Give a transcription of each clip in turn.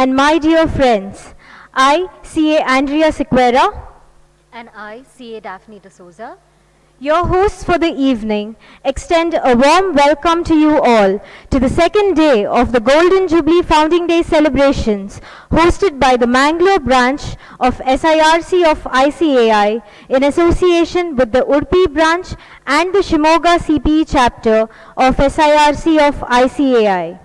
and my dear friends, I, C.A. Andrea Sequeira, and I, C.A. Daphne D'Souza, your hosts for the evening, extend a warm welcome to you all to the second day of the Golden Jubilee Founding Day celebrations hosted by the Mangalore branch of SIRC of ICAI in association with the Udupi branch and the Shimoga CPE chapter of SIRC of ICAI.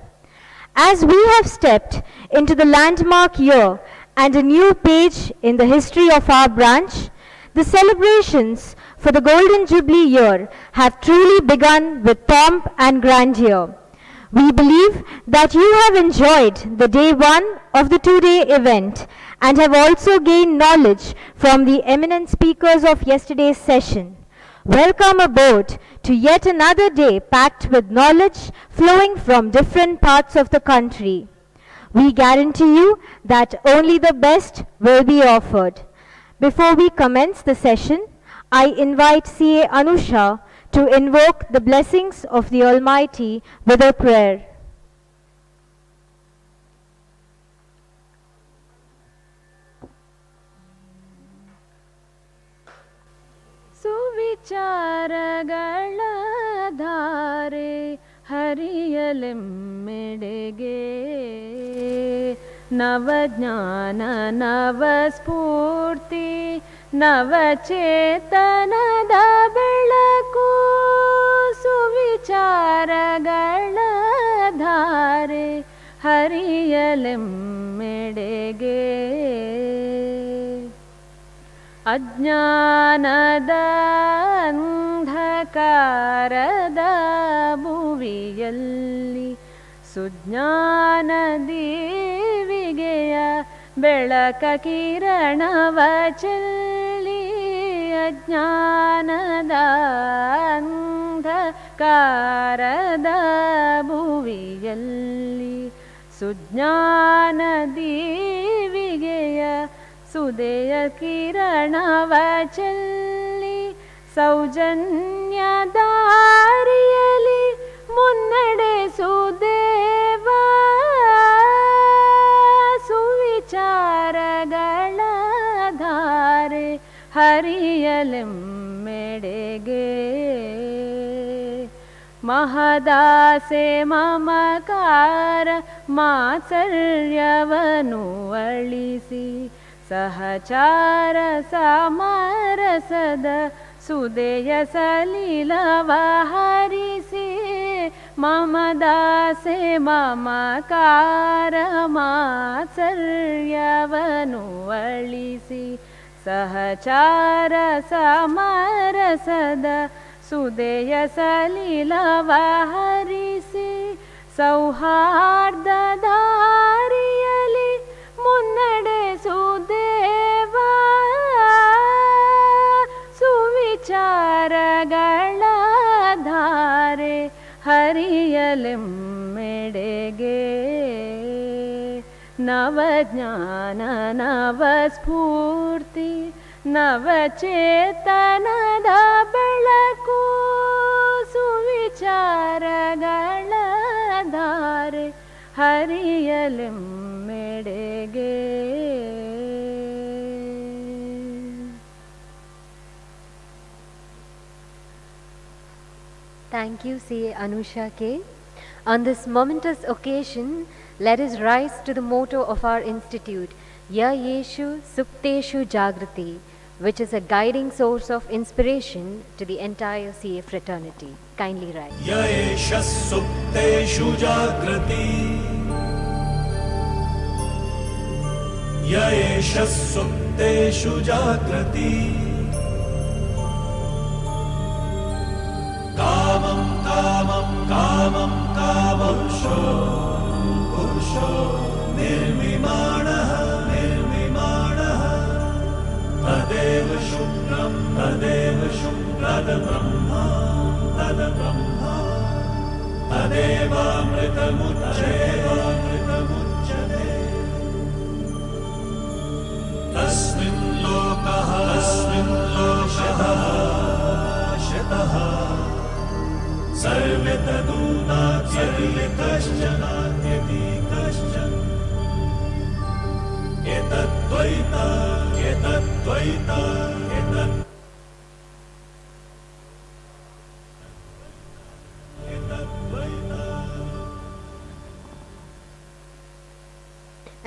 As we have stepped into the landmark year and a new page in the history of our branch, the celebrations for the Golden Jubilee year have truly begun with pomp and grandeur. We believe that you have enjoyed the day one of the two-day event and have also gained knowledge from the eminent speakers of yesterday's session. Welcome aboard to yet another day packed with knowledge flowing from different parts of the country. We guarantee you that only the best will be offered. Before we commence the session, I invite C.A. Anusha to invoke the blessings of the Almighty with a prayer. ಸುವಿಚಾರಗಳ ಧಾರೆ ಹರಿಯಲೆಮ್ಮೆಡೆಗೆ ನವಜ್ಞಾನ ನವಸ್ಫೂರ್ತಿ ನವಚೇತನದ ಬೆಳಕು ಸುವಿಚಾರಗಳ ಧಾರೆ ಹರಿಯಲೆಮ್ಮೆಡೆಗೆ ಅಜ್ಞಾನದ ಅಂಧಕಾರದ ಭುವಿಯಲ್ಲಿ ಸುಜ್ಞಾನ ದೀವಿಗೆಯ ಬೆಳಕ ಕಿರಣವ ಚೆಲ್ಲಿ ಅಜ್ಞಾನದ ಅಂಧಕಾರದ ಭುವಿಯಲ್ಲಿ ಸುಜ್ಞಾನ ದೀವಿಗೆಯ ಸುದೆಯ ಕಿರಣವ ಚೆಲ್ಲಿ ಸೌಜನ್ಯ ದಾರಿಯಲಿ ಮುನ್ನಡೆಸುದೇವ ಸುವಿಚಾರಗಳ ಧಾರೆ ಹರಿಯಲೆಮ್ಮೆಡೆಗೆ ಮಹದಾಸೆ ಮಮಕಾರ ಮಾತ್ಸರ್ಯವನ್ನು ಅಳಿಸಿ ಸಹಚಾರ ಸಮರಸದ ಸುದೆಯ ಸಲೀಲವ ಹರಿಸಿ ಮಮದಾಸೆ ಮಮಕಾರ ಮಾತ್ಸರ್ಯವನ್ನು ಅಳಿಸಿ ಸಹಚಾರ ಸಮರಸದ ಸುದೆಯ ಸಲೀಲವ ಹರಿಸಿ ಸೌಹಾರ್ದ ದಾರಿಯಲಿ ಮುನ್ನಡೆಸುದೇವ ಸುವಿಚಾರಗಳ ಧಾರೆ ಹರಿಯಲೆಮ್ಮೆಡೆಗೆ ನವಜ್ಞಾನ ನವಸ್ಫೂರ್ತಿ ನವಚೇತನದ ಬೆಳಕು ಸುವಿಚಾರಗಳ ಧಾರೆ ಹರಿಯಲೆಮ್ಮೆಡೆಗೆ. Thank you, C.A. Anusha K. On this momentous occasion, let us rise to the motto of our institute, Ya Yeshu Sukteshu Jagrati, which is a guiding source of inspiration to the entire CA fraternity. Kindly rise. Ya Yeshu Sukteshu Jagrati, Ya Yeshu Sukteshu Jagrati, Kamam Kamam Kamam Kamam Purusho Nirvimanaha Nirvimanaha Tadev Shukram Tada Brahma Tadevamritamuchyate Tasmin Lokaha Shataha Sarvitadunatyati Kaschan Dvaita एतद्वैता एतद्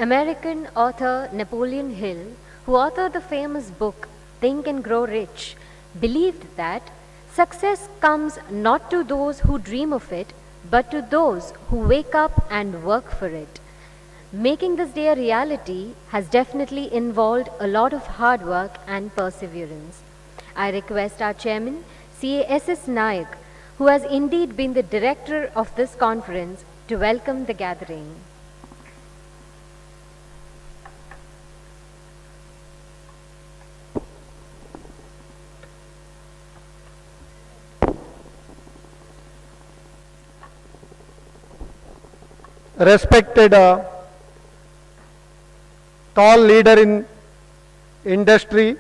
American author Napoleon Hill, who authored the famous book Think and Grow Rich, believed that success comes not to those who dream of it, but to those who wake up and work for it. Making this day a reality has definitely involved a lot of hard work and perseverance. I request our chairman, CASS Nayak, who has indeed been the director of this conference, to welcome the gathering. Respected tall leader in industry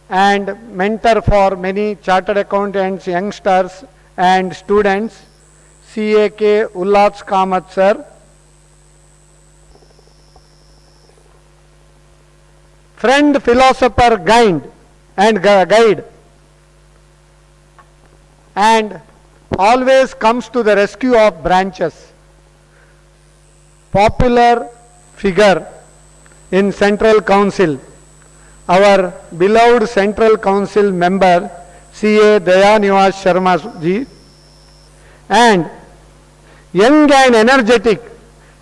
and mentor for many chartered accountants, youngsters and students, CAK Ullas Kamath sir. Friend, philosopher, guide and always comes to the rescue of branches. Popular figure in Central Council, our beloved Central Council member CA Dayanivas Sharma ji, and young and energetic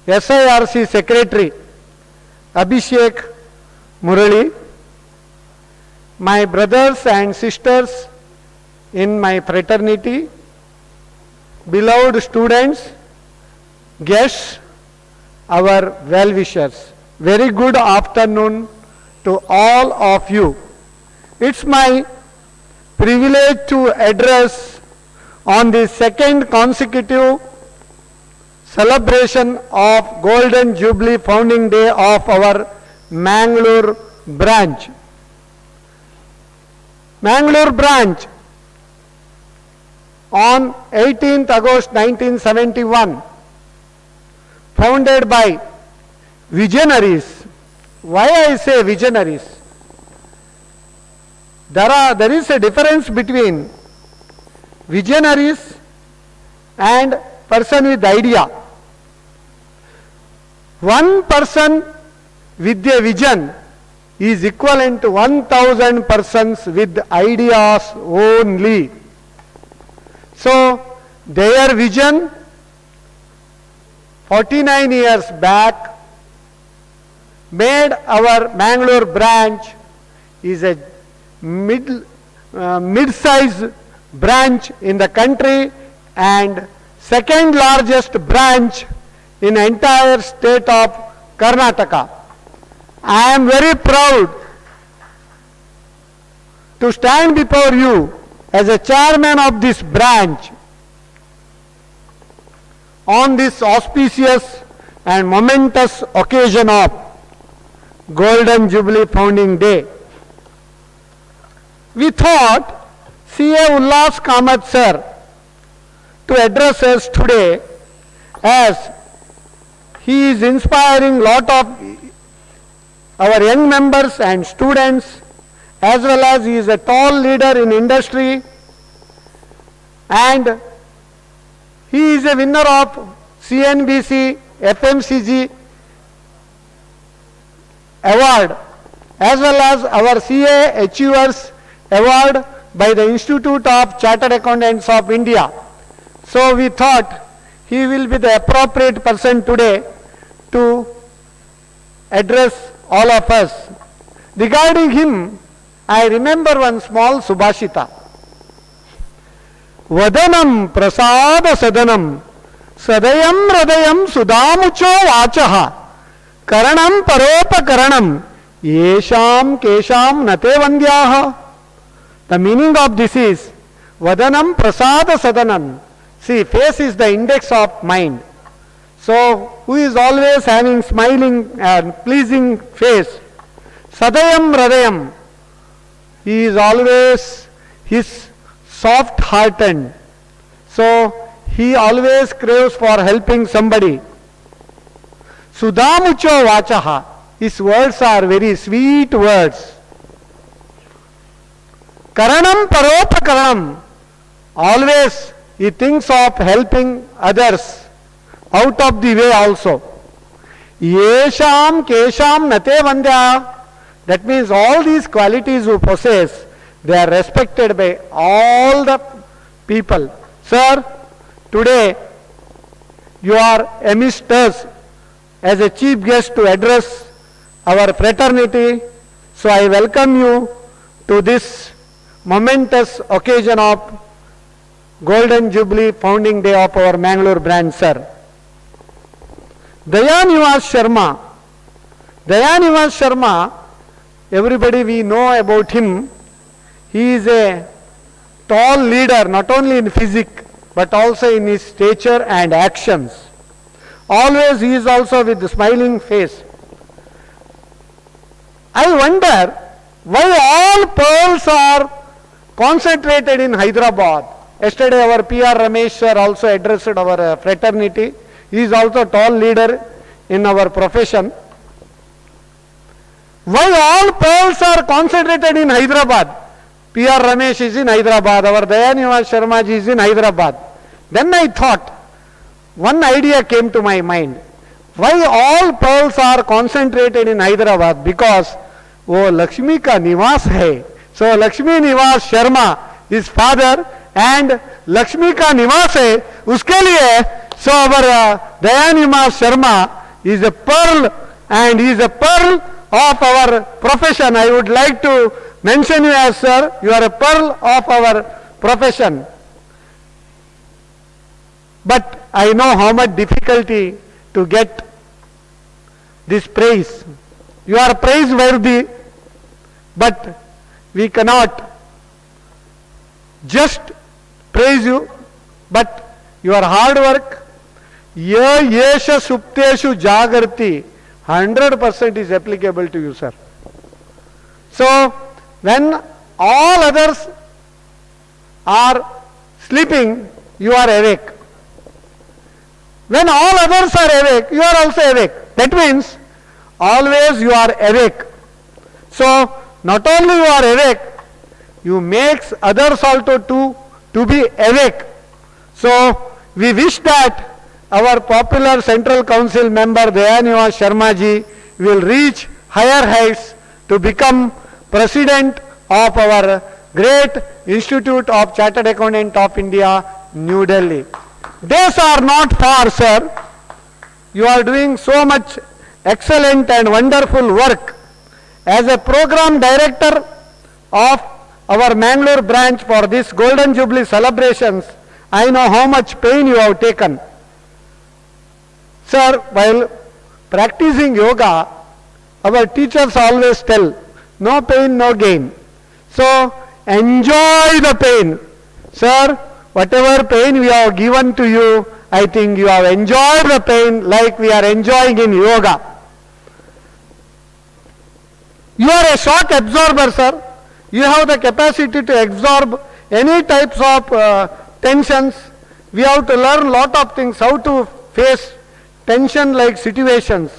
SIRC Secretary Abhishek Murali, my brothers and sisters in my fraternity, beloved students, guests, our well-wishers. Very good afternoon to all of you. It's my privilege to address on the second consecutive celebration of Golden Jubilee Founding Day of our Mangalore branch. Mangalore branch on 18th August 1971, founded by visionaries. Why I say visionaries? There is a difference between visionaries and person with idea. One person with a vision is equivalent to 1,000 persons with ideas only. So, their vision 49 years back made our Mangalore branch is a mid-size branch in the country and second largest branch in the entire state of Karnataka. I am very proud to stand before you as a chairman of this branch on this auspicious and momentous occasion of Golden Jubilee Founding Day. We thought CA Ullas Kamath sir to address us today, as he is inspiring lot of our young members and students, as well as he is a tall leader in industry, and he is a winner of CNBC FMCG award, as well as our CA Achievers award by the Institute of Chartered Accountants of India. So we thought he will be the appropriate person today to address all of us. Regarding him, I remember one small subhashita. Vadanam prasada sadanam sadayam radayam sudamucho vachaha karanam paropa yesham kesham nate vandyaha. The meaning of this is Vadanam prasada sadanam. See, face is the index of mind. So, who is always having smiling and pleasing face? Sadayam radayam. He is always his soft-hearted. So, he always craves for helping somebody. Sudhamucho vachaha. His words are very sweet words. Karanam paropakaranam. Always he thinks of helping others out of the way also. Yesham kesham nate vandya. That means all these qualities who possess, they are respected by all the people. Sir, today you are amidst us as a chief guest to address our fraternity. So I welcome you to this momentous occasion of Golden Jubilee Founding Day of our Mangalore branch, sir. Dayanivas Sharma. Dayanivas Sharma, everybody we know about him. He is a tall leader, not only in physique, but also in his stature and actions. Always he is also with a smiling face. I wonder why all pearls are concentrated in Hyderabad. Yesterday our P.R. Ramesh sir also addressed our fraternity. He is also a tall leader in our profession. Why all pearls are concentrated in Hyderabad? P.R. Ramesh is in Hyderabad. Our Dayanivas Sharma ji is in Hyderabad. Then I thought, one idea came to my mind. Why all pearls are concentrated in Hyderabad? Because वो लक्ष्मी का निवास है. So Lakshmi Nivas Sharma, his father, and Lakshmi का निवास है, उसके लिए so our Dayanivas Sharma is a pearl, and he is a pearl of our profession. I would like to mention you as, sir, you are a pearl of our profession. But I know how much difficulty to get this praise. You are praiseworthy, but we cannot just praise you, but your hard work, ya yesha supteshu jagarti, 100% is applicable to you, sir. So, when all others are sleeping, you are awake. When all others are awake, you are also awake. That means, always you are awake. So, not only you are awake, you make others also to be awake. So, we wish that our popular Central Council member Dayanivas Sharma ji will reach higher heights to become President of our great Institute of Chartered Accountants of India, New Delhi. Days are not far, sir. You are doing so much excellent and wonderful work. As a program director of our Mangalore branch for this Golden Jubilee celebrations, I know how much pain you have taken. Sir, while practicing yoga, our teachers always tell, no pain, no gain. So, enjoy the pain. Sir, whatever pain we have given to you, I think you have enjoyed the pain like we are enjoying in yoga. You are a shock absorber, sir. You have the capacity to absorb any types of tensions. We have to learn lot of things, how to face tension-like situations.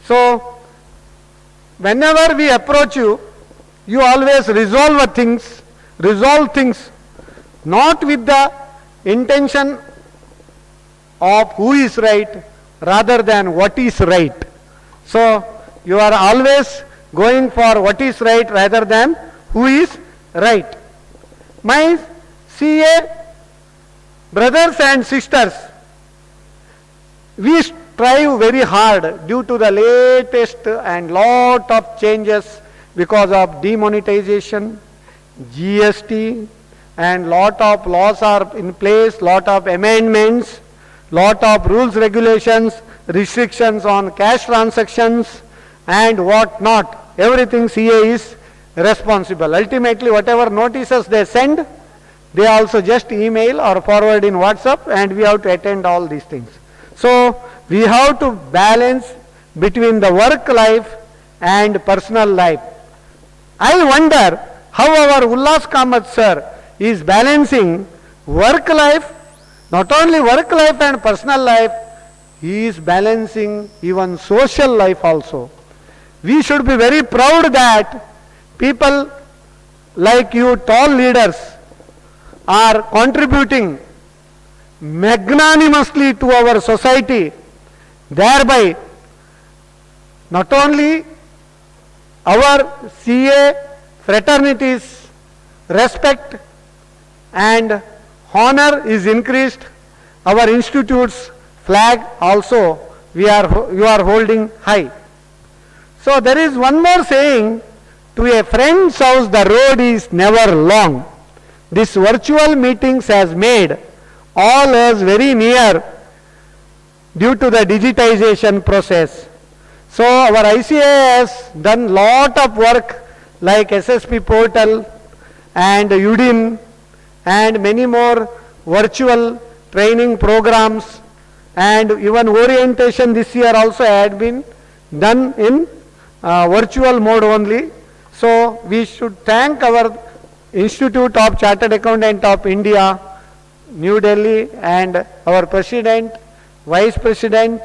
So, whenever we approach you, you always resolve things, not with the intention of who is right, rather than what is right. So, you are always going for what is right rather than who is right. My CA brothers and sisters, we strive very hard due to the latest and lot of changes because of demonetization, GST, and lot of laws are in place, lot of amendments, lot of rules, regulations, restrictions on cash transactions and what not. Everything CA is responsible. Ultimately, whatever notices they send, they also just email or forward in WhatsApp, and we have to attend all these things. So, we have to balance between the work life and personal life. I wonder how our Ullas Kamath sir is balancing work life, not only work life and personal life, he is balancing even social life also. We should be very proud that people like you, tall leaders, are contributing magnanimously to our society, thereby not only our CA fraternity's respect and honor is increased, our institute's flag also you are holding high. So there is one more saying, to a friend's house the road is never long. This virtual meetings has made all us very near due to the digitization process. So our ICA has done lot of work like SSP portal and Udin and many more virtual training programs, and even orientation this year also had been done in virtual mode only. So we should thank our Institute of Chartered Accountant of India, New Delhi, and our President, Vice President,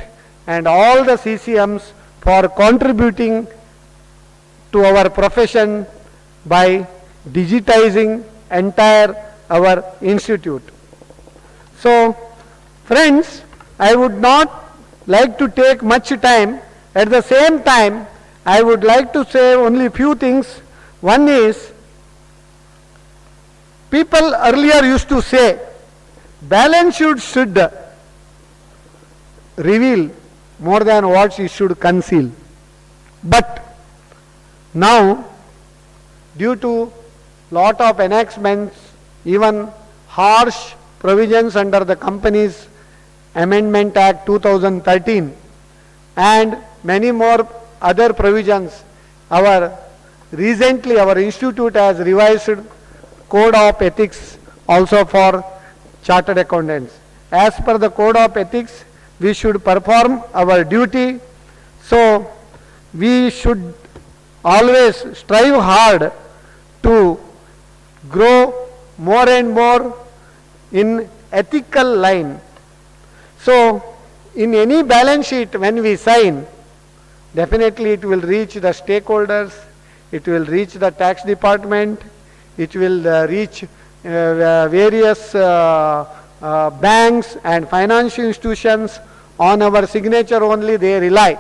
and all the CCMs for contributing to our profession by digitizing entire our institute. So friends, I would not like to take much time. At the same time, I would like to say only few things. One is, people earlier used to say balance sheet should reveal more than what it should conceal. But now, due to lot of enactments, even harsh provisions under the Companies Amendment Act 2013 and many more other provisions, recently our institute has revised Code of Ethics also for chartered accountants. As per the Code of Ethics, we should perform our duty, so we should always strive hard to grow more and more in ethical line. So in any balance sheet when we sign, definitely it will reach the stakeholders, it will reach the tax department, it will reach various banks and financial institutions. On our signature only they rely.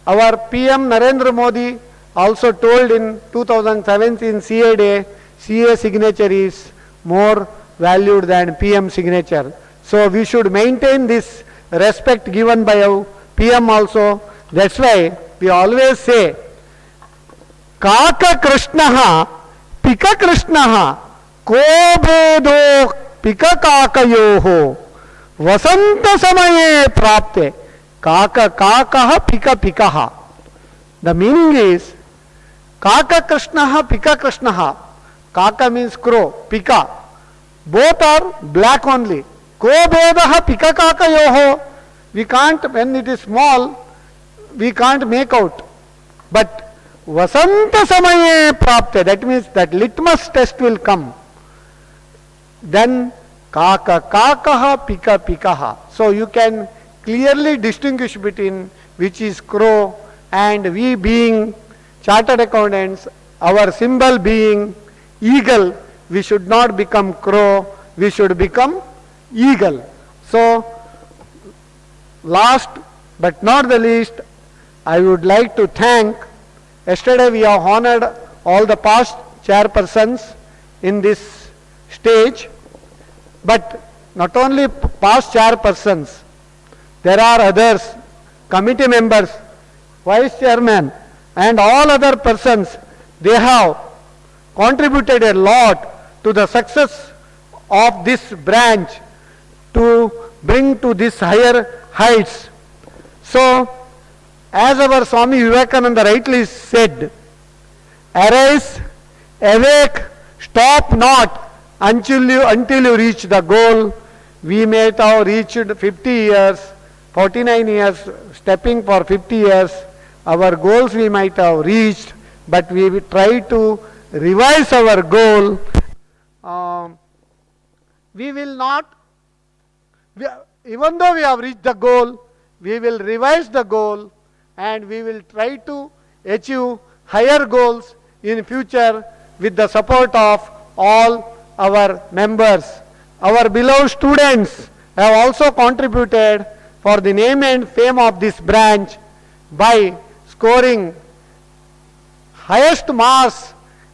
Our PM Narendra Modi also told in 2017 CA Day, CA signature is more valued than PM signature. So we should maintain this respect given by our PM also. That's why we always say, Kaka Krishnaha, Pika Krishnaha, Ko Bedo Pika Kakayoho, Vasanta Samaye Prapte, Kaka Kakaha Pika Pikaha. The meaning is, Kaka Krishnaha, Pika Krishnaha. Kaka means crow, Pika. Both are black only. Ko Bedaha Pika Kakayoho. We can't, when it is small, we can't make out. But Vasanta Samaye Prapte, that means that litmus test will come. Then Kaka Kakaha Pika Pikaha. So you can clearly distinguish between which is crow, and we being chartered accountants, our symbol being eagle, we should not become crow, we should become eagle. So last but not the least, I would like to thank, yesterday we have honored all the past chairpersons in this stage, but not only past chairpersons, there are others, committee members, vice chairman, and all other persons. They have contributed a lot to the success of this branch to bring to this higher heights. So, as our Swami Vivekananda rightly said, arise, awake, stop not until you reach the goal. We may have reached 50 years, 49 years, stepping for 50 years. Our goals we might have reached, but we will try to revise our goal. We will not, even though we have reached the goal, we will revise the goal and we will try to achieve higher goals in future with the support of all our members. Our beloved students have also contributed for the name and fame of this branch by scoring highest marks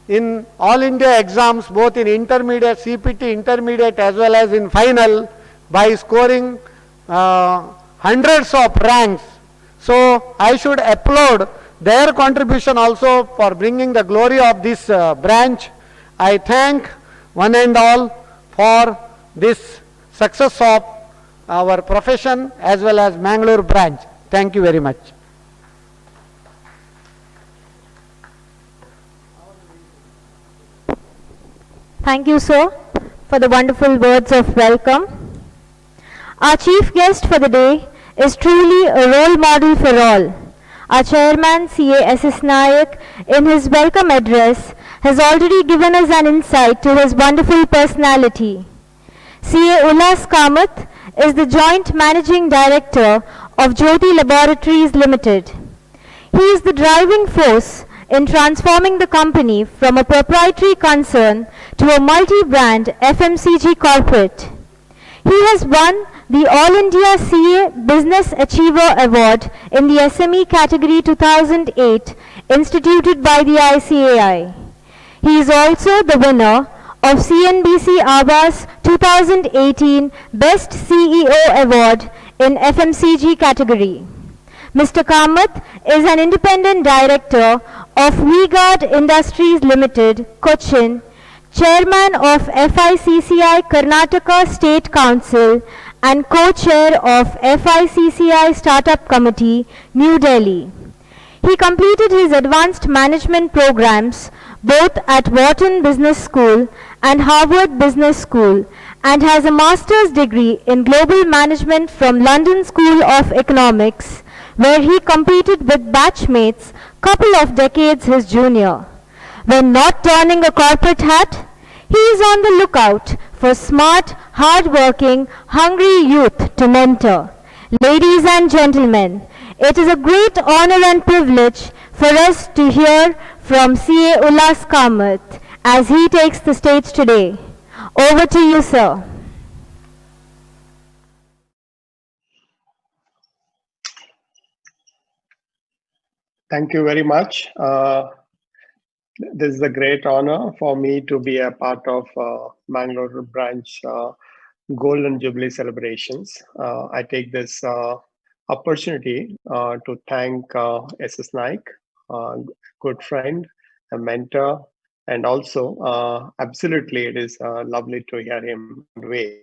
in all India exams, both in intermediate, CPT intermediate as well as in final, by scoring hundreds of ranks. So I should applaud their contribution also for bringing the glory of this branch. I thank one and all for this success of our profession as well as Mangalore branch. Thank you very much. Thank you, sir, for the wonderful words of welcome. Our chief guest for the day is truly a role model for all. Our chairman, CA SS Nayak, in his welcome address, has already given us an insight to his wonderful personality. CA Ullas Kamath is the Joint Managing Director of Jyoti Laboratories Limited. He is the driving force in transforming the company from a proprietary concern to a multi-brand FMCG corporate. He has won the All India CA Business Achiever Award in the SME category 2008 instituted by the ICAI. He is also the winner of CNBC Abbas 2018 Best CEO Award in FMCG category. Mr. Kamath is an independent director of V-Guard Industries Limited, Cochin, chairman of FICCI Karnataka State Council and co-chair of FICCI Startup Committee, New Delhi. He completed his advanced management programs both at Wharton Business School and Harvard Business School and has a master's degree in global management from London School of Economics, where he competed with batchmates couple of decades his junior. When not donning a corporate hat, he is on the lookout for smart, hard-working, hungry youth to mentor. Ladies and gentlemen, it is a great honor and privilege for us to hear from CA Ullas Kamath as he takes the stage today. Over to you, sir. Thank you very much. This is a great honor for me to be a part of Mangalore branch Golden Jubilee celebrations. I take this opportunity to thank SS Naik, good friend, a mentor, and also absolutely it is lovely to hear him way.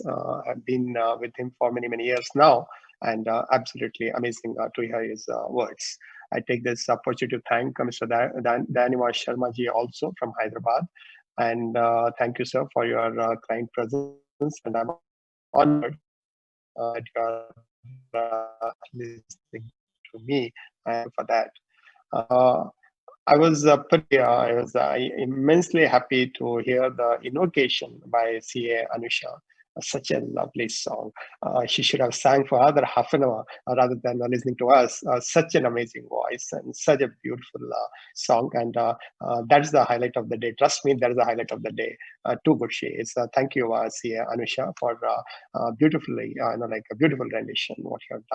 I've been with him for many, many years now, and absolutely amazing to hear his words. I take this opportunity to thank Mr. Daniwas Sharma ji also from Hyderabad. And thank you, sir, for your kind presence. And I'm honored that you are listening to me for that. I was immensely happy to hear the invocation by CA Anusha. Such a lovely song. She should have sang for another half an hour rather than listening to us. Such an amazing voice and such a beautiful song. And that's the highlight of the day. Trust me, that is the highlight of the day. Too good she is. Thank you, CA Anusha, for beautifully, like a beautiful rendition, what you have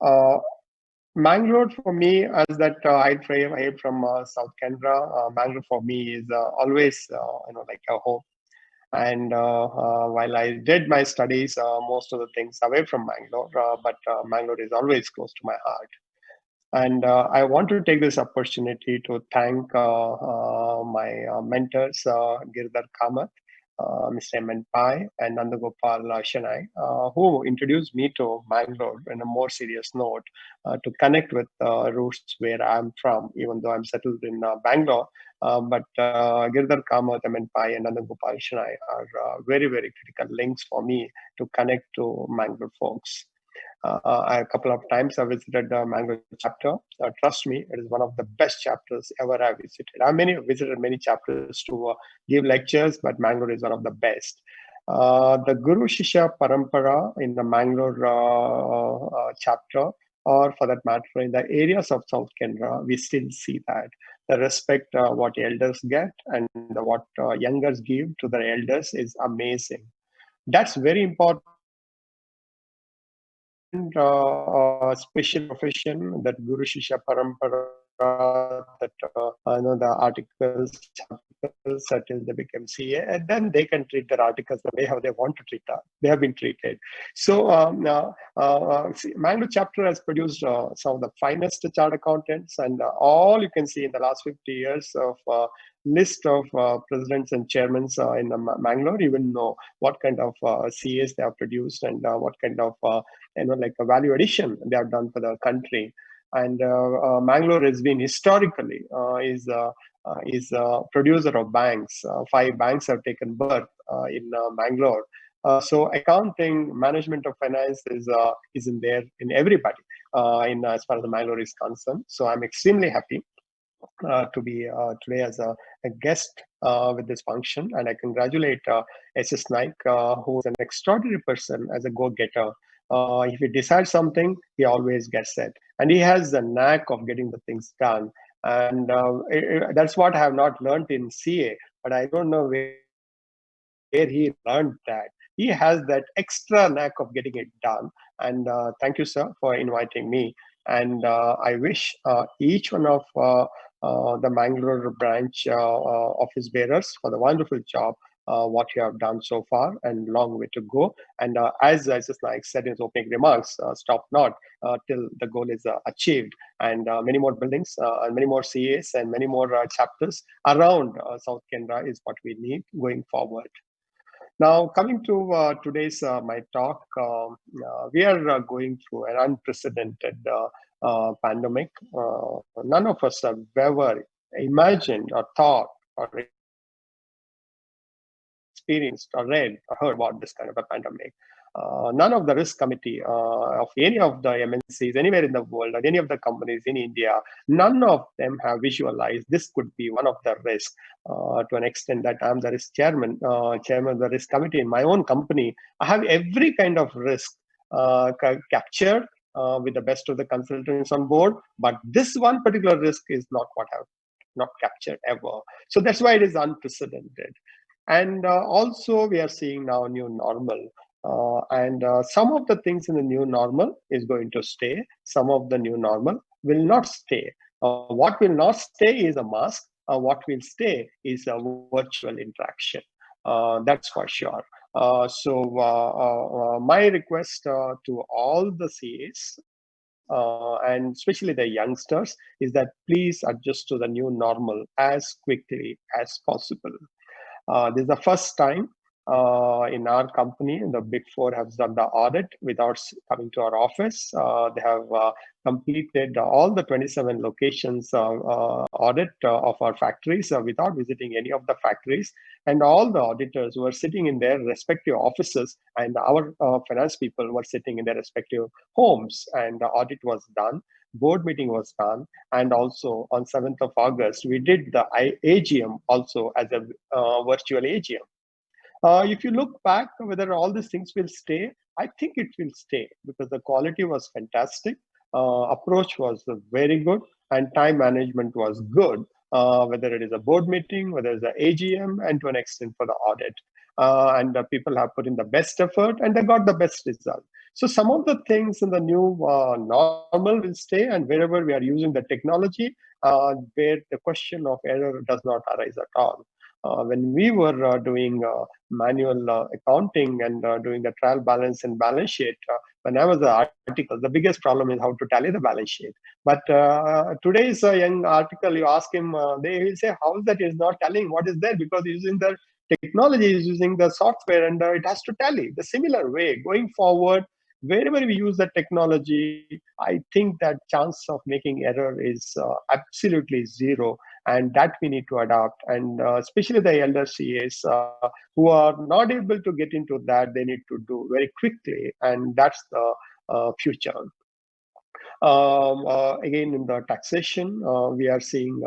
done. Mangalore for me, as that I hail from South Canara, Mangalore for me is always, like a home. And while I did my studies, most of the things away from Mangalore, but Mangalore is always close to my heart. And I want to take this opportunity to thank my mentors, Girdhar Kamath, Mr. M.N. Pai, and Nandagopal Shanai, who introduced me to Mangalore in a more serious note to connect with roots where I'm from, even though I'm settled in Bangalore. But Girdhar Kamath, M.N. Pai, and Nandagopal Shanai are very, very critical links for me to connect to Mangalore folks. A couple of times I visited the Mangalore chapter. Trust me, it is one of the best chapters ever I visited. I visited many chapters to give lectures, but Mangalore is one of the best. The Guru Shishya Parampara in the Mangalore chapter, or for that matter, in the areas of South Canara, we still see that the respect what elders get and what youngers give to their elders is amazing. That's very important. Special profession that Guru Shishya Parampara, that I know the articles, chapters until they become CA, and then they can treat their articles the way how they want to treat that. They have been treated. So Mangalore chapter has produced some of the finest chartered accountants, and all you can see in the last 50 years of list of presidents and chairmen in Mangalore, you will know what kind of CAs they have produced and what kind of like a value addition they have done for the country. And Mangalore has been historically is a producer of banks. 5 banks have taken birth in Mangalore. So accounting, management of finance is in there in everybody in as far as the Mangalore is concerned. So I'm extremely happy to be today as a guest with this function, and I congratulate SS Naik, who is an extraordinary person as a go-getter. If he decides something, he always gets it, and he has the knack of getting the things done. And that's what I have not learned in CA, but I don't know where he learned that. He has that extra knack of getting it done. And thank you, sir, for inviting me. And I wish each one of the Mangalore branch office bearers for the wonderful job what you have done so far, and long way to go. And as Naik said in his opening remarks, stop not till the goal is achieved. And many more buildings and many more CAs and many more chapters around South Canara is what we need going forward. Now, coming to today's my talk, we are going through an unprecedented pandemic. None of us have ever imagined or thought or experienced or read or heard about this kind of a pandemic. None of the risk committee of any of the MNCs anywhere in the world or any of the companies in India, none of them have visualized this could be one of the risks to an extent that I'm the risk chairman of the risk committee in my own company. I have every kind of risk captured with the best of the consultants on board, but this one particular risk is not what I've not captured ever. So that's why it is unprecedented. And also we are seeing now a new normal. And some of the things in the new normal is going to stay. Some of the new normal will not stay. What will not stay is a mask. What will stay is a virtual interaction. That's for sure. So my request to all the CAs and especially the youngsters is that please adjust to the new normal as quickly as possible. This is the first time in our company, the Big Four has done the audit without coming to our office. They have completed all the 27 locations audit of our factories without visiting any of the factories. And all the auditors were sitting in their respective offices, and our finance people were sitting in their respective homes. And the audit was done. Board meeting was done, and also on 7th of August, we did the AGM also as a virtual AGM. If you look back whether all these things will stay, I think it will stay because the quality was fantastic, approach was very good, and time management was good, whether it is a board meeting, whether it's an AGM, and to an extent for the audit. And people have put in the best effort and they got the best result. So some of the things in the new normal will stay, and wherever we are using the technology, where the question of error does not arise at all. When we were doing manual accounting and doing the trial balance and balance sheet, when I was the article, the biggest problem is how to tally the balance sheet. But today's young article, you ask him, they will say, how is that is not tallying what is there? Because using the technology, is using the software, and it has to tally. The similar way, going forward, wherever we use the technology, I think that chance of making error is absolutely zero, and that we need to adopt. And especially the elder CAs who are not able to get into that, they need to do very quickly, and that's the future. Again, in the taxation, we are seeing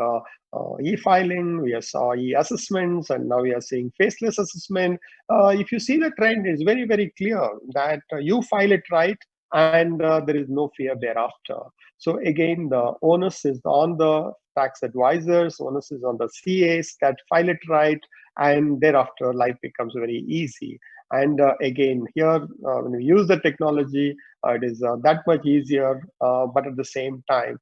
e-filing, we saw e-assessments, and now we are seeing faceless assessment. If you see the trend, it's very, very clear that you file it right, and there is no fear thereafter. So again, the onus is on the tax advisors, onus is on the CAs that file it right, and thereafter life becomes very easy. And again, here, when we use the technology, it is that much easier, but at the same time,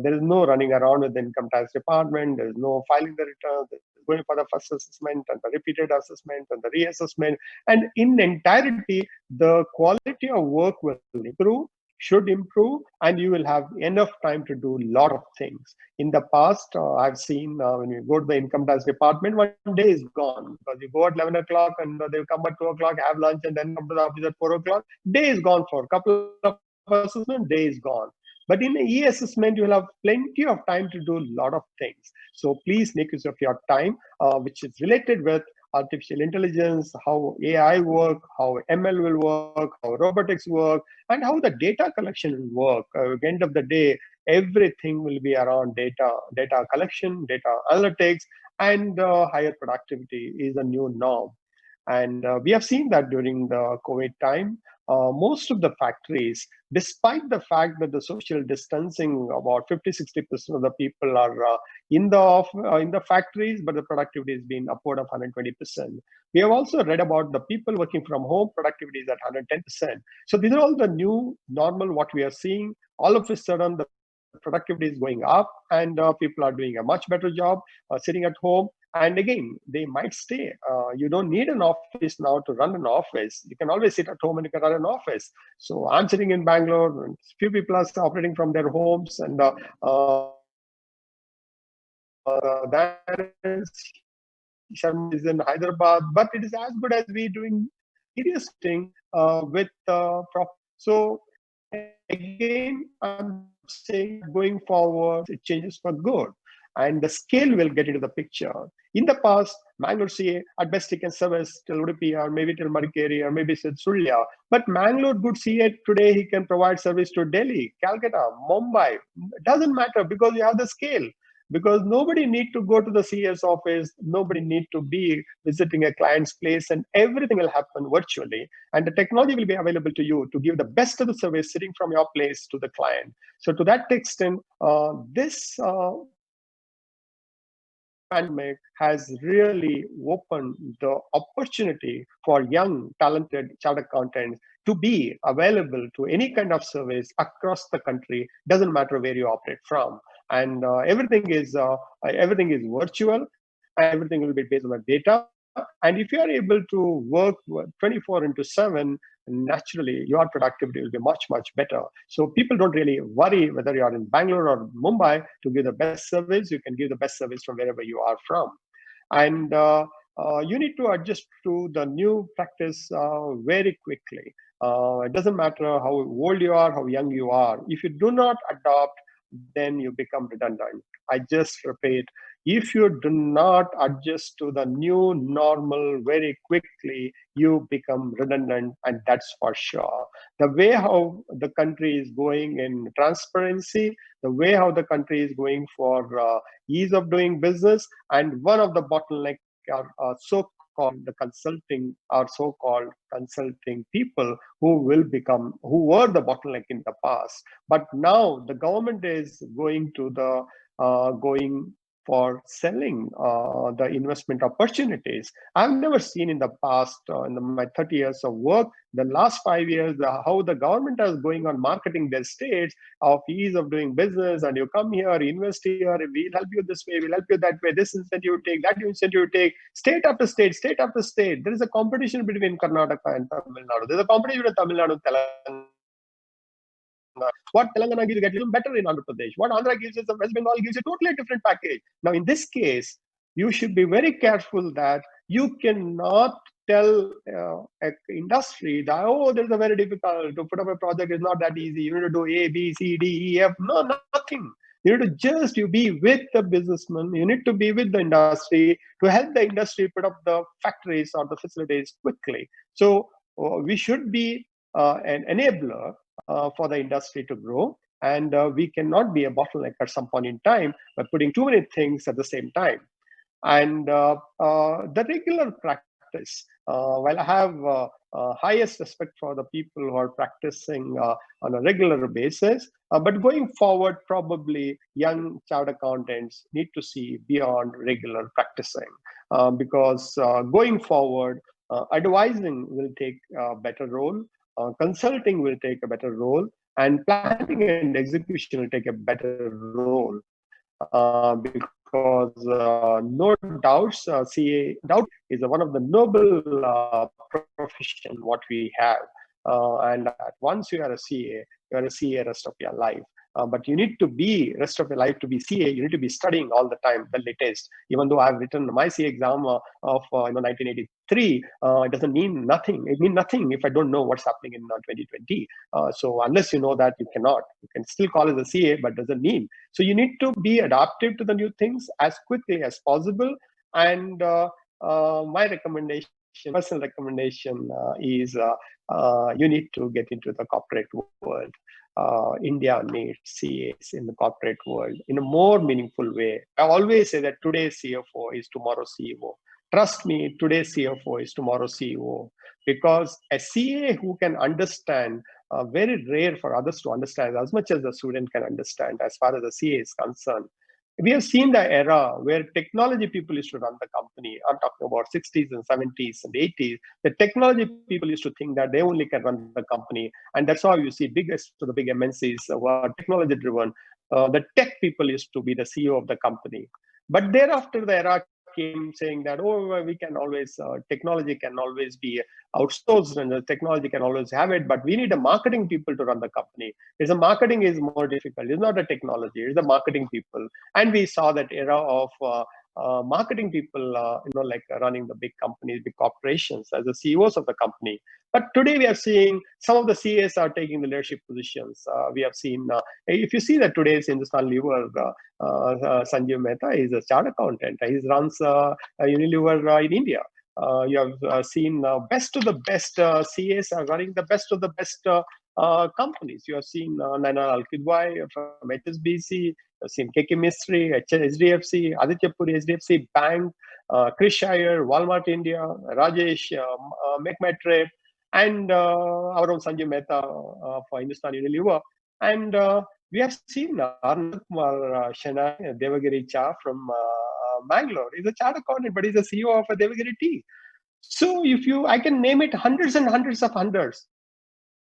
there is no running around with the income tax department. There is no filing the returns. Going for the first assessment and the repeated assessment and the reassessment. And in entirety, the quality of work will improve, should improve, and you will have enough time to do a lot of things. In the past, I've seen when you go to the income tax department, one day is gone because you go at 11 o'clock and they'll come at 2 o'clock, have lunch, and then come to the office at 4 o'clock. Day is gone for a couple of assessment, day is gone. But in e-assessment, you will have plenty of time to do a lot of things. So please make use of your time, which is related with artificial intelligence, how AI work, how ML will work, how robotics work, and how the data collection will work. At the end of the day, everything will be around data collection, data analytics, and higher productivity is a new norm. And we have seen that during the COVID time, most of the factories, despite the fact that the social distancing, about 50-60% of the people are in the factories, but the productivity has been upward of 120%. We have also read about the people working from home, productivity is at 110%. So these are all the new normal, what we are seeing. All of a sudden, the productivity is going up, and people are doing a much better job sitting at home. And again, they might stay. You don't need an office now to run an office. You can always sit at home and you can run an office. So I'm sitting in Bangalore, and few people are operating from their homes, and that is Sharma is in Hyderabad, but it is as good as we doing serious thing with so again, I'm saying going forward, it changes for good, and the scale will get into the picture. In the past, Mangalore CA at best he can service till Udupi or maybe till Madikeri or maybe till Sulya. But Mangalore good CA today he can provide service to Delhi, Calcutta, Mumbai. It doesn't matter because you have the scale. Because nobody need to go to the CS office, nobody need to be visiting a client's place, and everything will happen virtually. And the technology will be available to you to give the best of the service sitting from your place to the client. So to that extent, this pandemic has really opened the opportunity for young, talented chartered accountants to be available to any kind of service across the country. Doesn't matter where you operate from, and everything is virtual, and everything will be based on the data. And if you are able to work 24/7, naturally your productivity will be much, much better. So people don't really worry whether you are in Bangalore or Mumbai to give the best service. You can give the best service from wherever you are from. And you need to adjust to the new practice very quickly. It doesn't matter how old you are, how young you are. If you do not adopt, then you become redundant. I just repeat, if you do not adjust to the new normal very quickly, you become redundant, and that's for sure. The way how the country is going in transparency, the way how the country is going for ease of doing business, and one of the bottleneck are so-called the consulting or so-called consulting people who were the bottleneck in the past. But now the government is going for selling the investment opportunities. I've never seen in the past, my 30 years of work, the last 5 years, how the government is going on marketing their states of ease of doing business, and you come here, invest here, we'll help you this way, we'll help you that way, this incentive you take, that incentive you take, state after state, state after state. There is a competition between Karnataka and Tamil Nadu. There's a competition between Tamil Nadu and Telangana. What Telangana gives you get little better in Andhra Pradesh. What Andhra gives you, West Bengal gives you totally different package. Now, in this case, you should be very careful that you cannot tell an industry that, oh, there's a very difficult to put up a project is not that easy. You need to do A, B, C, D, E, F. No, nothing. You need to you be with the businessman. You need to be with the industry to help the industry put up the factories or the facilities quickly. So we should be an enabler for the industry to grow. And we cannot be a bottleneck at some point in time by putting too many things at the same time. And the regular practice, while I have highest respect for the people who are practicing on a regular basis, but going forward, probably young chartered accountants need to see beyond regular practicing, because going forward, advising will take a better role, consulting will take a better role, and planning and execution will take a better role. Because no doubts, CA doubt is one of the noble profession what we have. And once you are a CA, you are a CA rest of your life. But you need to be rest of your life to be CA. You need to be studying all the time, the latest. Even though I've written my CA exam of 1983, it doesn't mean nothing. It means nothing if I don't know what's happening in 2020. So unless you know that, you cannot. You can still call it a CA, but doesn't mean. So you need to be adaptive to the new things as quickly as possible. And my recommendation, personal recommendation, is you need to get into the corporate world. India needs CAs in the corporate world in a more meaningful way. I always say that today's CFO is tomorrow's CEO. Trust me, today's CFO is tomorrow's CEO, because a CA who can understand, very rare for others to understand as much as the student can understand as far as the CA is concerned. We have seen the era where technology people used to run the company. I'm talking about 60s and 70s and 80s. The technology people used to think that they only can run the company. And that's how you see biggest to the big MNCs who are technology driven. The tech people used to be the CEO of the company. But thereafter, the era came saying that, oh, we can always, technology can always be outsourced and the technology can always have it, but we need a marketing people to run the company. Because the marketing is more difficult. It's not a technology, it's the marketing people. And we saw that era of marketing people, like running the big companies, big corporations as the CEOs of the company. But today we are seeing some of the CAs are taking the leadership positions. We have seen, if you see that today's Hindustan Lever, Sanjeev Mehta is a chartered accountant. He runs Unilever in India. You have seen best of the best CAs are running the best of the best companies. You have seen Naina Al-Kidwai from HSBC, you have seen KK Mistry, HDFC, Aditya Puri HDFC Bank, Chris Shire, Walmart India, Rajesh, McMetre, and our own Sanjay Mehta for Hindustan Unilever. And we have seen Arnab Kumar Shenoy, Devagiri Cha from Bangalore. He's a chartered accountant, but he's the CEO of a Devagiri Tea. So I can name it hundreds and hundreds of hundreds.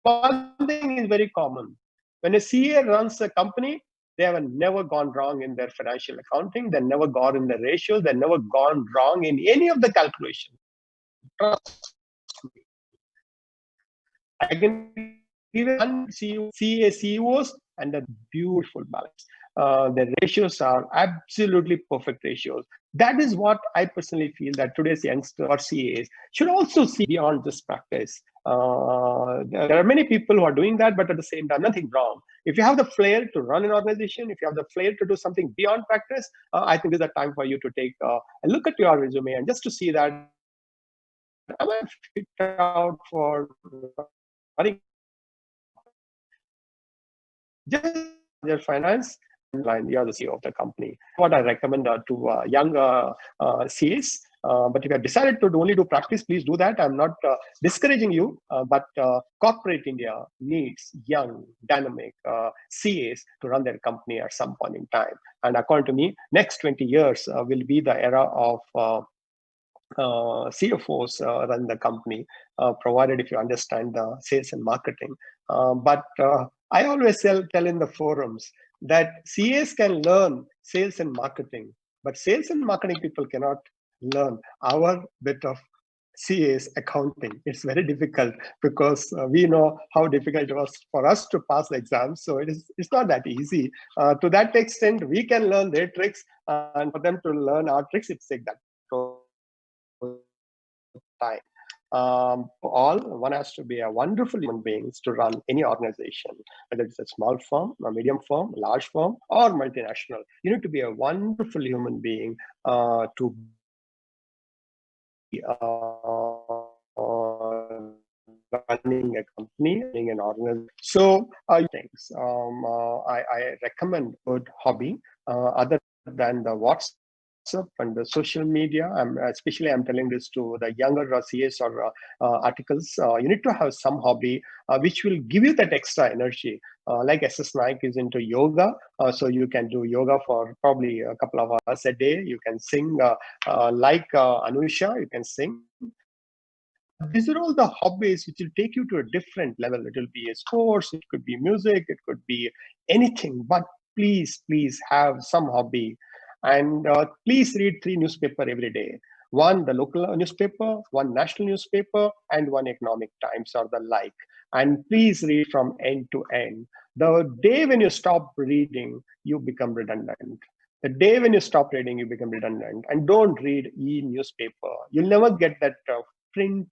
One thing is very common. When a CA runs a company, they have never gone wrong in their financial accounting. They've never gone in the ratios. They've never gone wrong in any of the calculations. Trust me. I can even see CEOs and a beautiful balance. The ratios are absolutely perfect ratios. That is what I personally feel that today's youngsters or CAs should also see beyond this practice. There are many people who are doing that, but at the same time, nothing wrong. If you have the flair to run an organization, if you have the flair to do something beyond practice, I think it's a time for you to take a look at your resume and just to see that am I fit out for running just their finance line. You are the CEO of the company. What I recommend to younger CAs. But if you have decided to only do practice, please do that. I'm not discouraging you, but corporate India needs young, dynamic CAs to run their company at some point in time. And according to me, next 20 years will be the era of CFOs run the company, provided if you understand the sales and marketing. But I always tell in the forums that CAs can learn sales and marketing, but sales and marketing people cannot learn our bit of CA's accounting. It's very difficult because we know how difficult it was for us to pass the exam. So it's not that easy. To that extent, we can learn their tricks, and for them to learn our tricks, it takes that time. All one has to be a wonderful human beings to run any organization, whether it's a small firm, a medium firm, large firm, or multinational. You need to be a wonderful human being to running a company, running an organization. So things I recommend good hobby other than the WhatsApp and the social media. I'm telling this to the younger CAs or articles. You need to have some hobby which will give you that extra energy. Like SS Naik is into yoga, so you can do yoga for probably a couple of hours a day. You can sing like Anusha, you can sing. These are all the hobbies which will take you to a different level. It will be a sports, it could be music, it could be anything. But please have some hobby, and please read 3 newspaper every day. One, the local newspaper, one national newspaper, and one economic times or the like. And please read from end to end. The day when you stop reading, you become redundant. The day when you stop reading, you become redundant. And don't read e-newspaper. You'll never get that print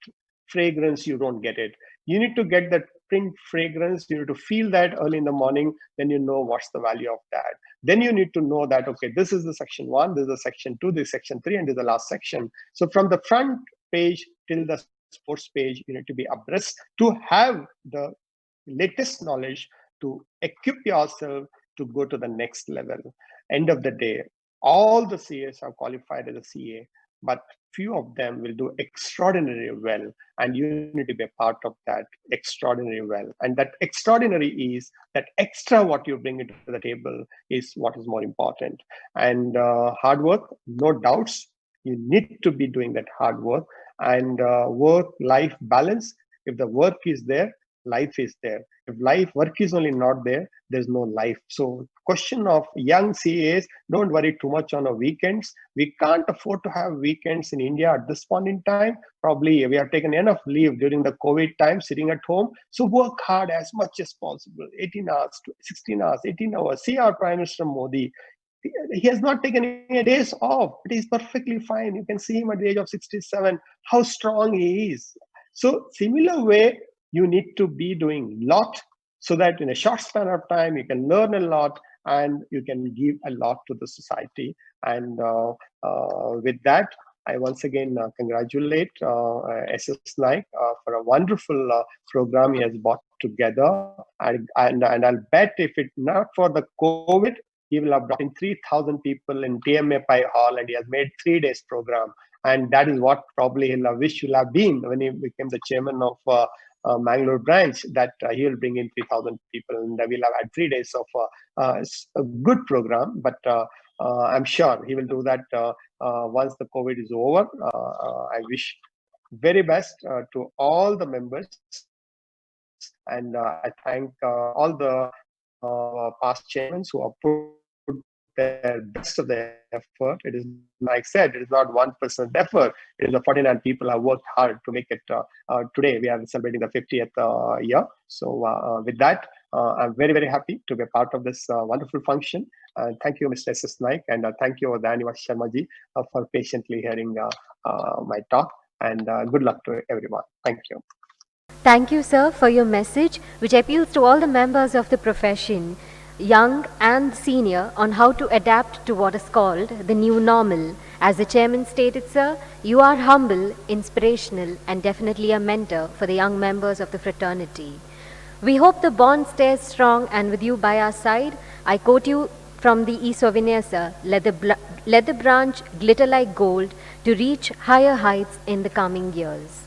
fragrance. You don't get it. You need to get that print fragrance. You need to feel that early in the morning. Then you know what's the value of that. Then you need to know that, okay, this is the section 1, this is the section 2, this is section 3, and this is the last section. So from the front page till the sports page, you need to be abreast to have the latest knowledge to equip yourself to go to the next level. End of the day, all the CAs are qualified as a CA, but few of them will do extraordinarily well, and you need to be a part of that extraordinary well. And that extraordinary is that extra what you bring into the table is what is more important. And hard work, no doubts. You need to be doing that hard work, and work-life balance. If the work is there, life is there. If work is only not there, there's no life. So question of young CAs, don't worry too much on our weekends. We can't afford to have weekends in India at this point in time. Probably we have taken enough leave during the COVID time, sitting at home. So work hard as much as possible. 18 hours, 16 hours, 18 hours. See our Prime Minister Modi. He has not taken any days off. It is perfectly fine. You can see him at the age of 67, how strong he is. So similar way, you need to be doing a lot so that in a short span of time, you can learn a lot and you can give a lot to the society. And with that, I once again congratulate SS Naik for a wonderful program he has brought together. And I'll bet if it not for the COVID, he will have brought in 3,000 people in TMA Pi Hall, and he has made 3 days program. And that is what probably he'll wish he'll have been when he became the chairman of Mangalore branch, that he will bring in 3,000 people, and we'll have had 3 days of a good program. But I'm sure he will do that once the COVID is over. I wish very best to all the members, and I thank all the past chairmen who have put their best of their effort. It is, like I said, it is not 1% effort. It is the 49 people have worked hard to make it. Today we are celebrating the 50th year. So with that, I'm very, very happy to be a part of this wonderful function. Thank you, Mr. SS Naik, and thank you, Danivash Sharma ji, for patiently hearing my talk. And good luck to everyone. Thank you. Thank you, sir, for your message, which appeals to all the members of the profession, young and senior, on how to adapt to what is called the new normal. As the chairman stated, sir, you are humble, inspirational, and definitely a mentor for the young members of the fraternity. We hope the bond stays strong, and with you by our side, I quote you from the e-souvenir, sir, let the branch glitter like gold to reach higher heights in the coming years.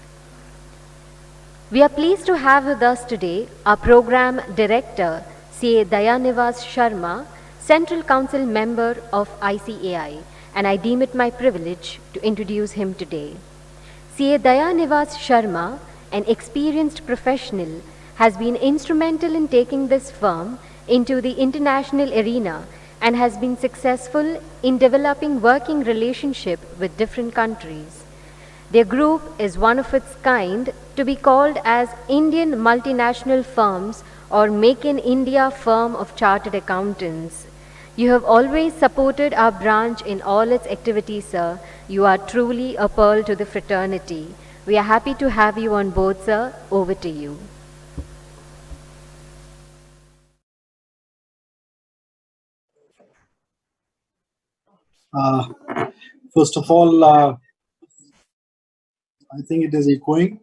We are pleased to have with us today our program director, CA Dayanivas Sharma, Central Council member of ICAI, and I deem it my privilege to introduce him today. CA Dayanivas Sharma, an experienced professional, has been instrumental in taking this firm into the international arena and has been successful in developing working relationship with different countries. Their group is one of its kind to be called as Indian Multinational Firms or Make in India Firm of Chartered Accountants. You have always supported our branch in all its activities, sir. You are truly a pearl to the fraternity. We are happy to have you on board, sir. Over to you. First of all, I think it is echoing.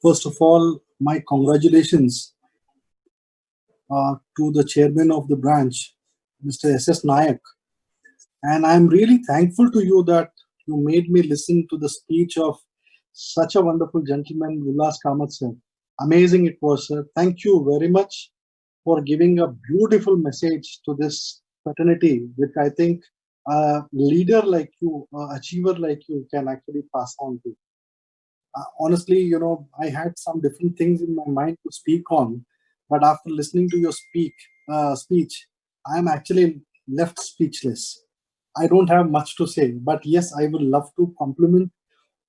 First of all, my congratulations to the chairman of the branch, Mr. S.S. Nayak. And I'm really thankful to you that you made me listen to the speech of such a wonderful gentleman, Ullas Kamath sir. Amazing it was, sir. Thank you very much for giving a beautiful message to this fraternity, which I think a leader like you, achiever like you, can actually pass on to. Honestly, I had some different things in my mind to speak on, but after listening to your speech, I am actually left speechless. I don't have much to say, but yes, I would love to compliment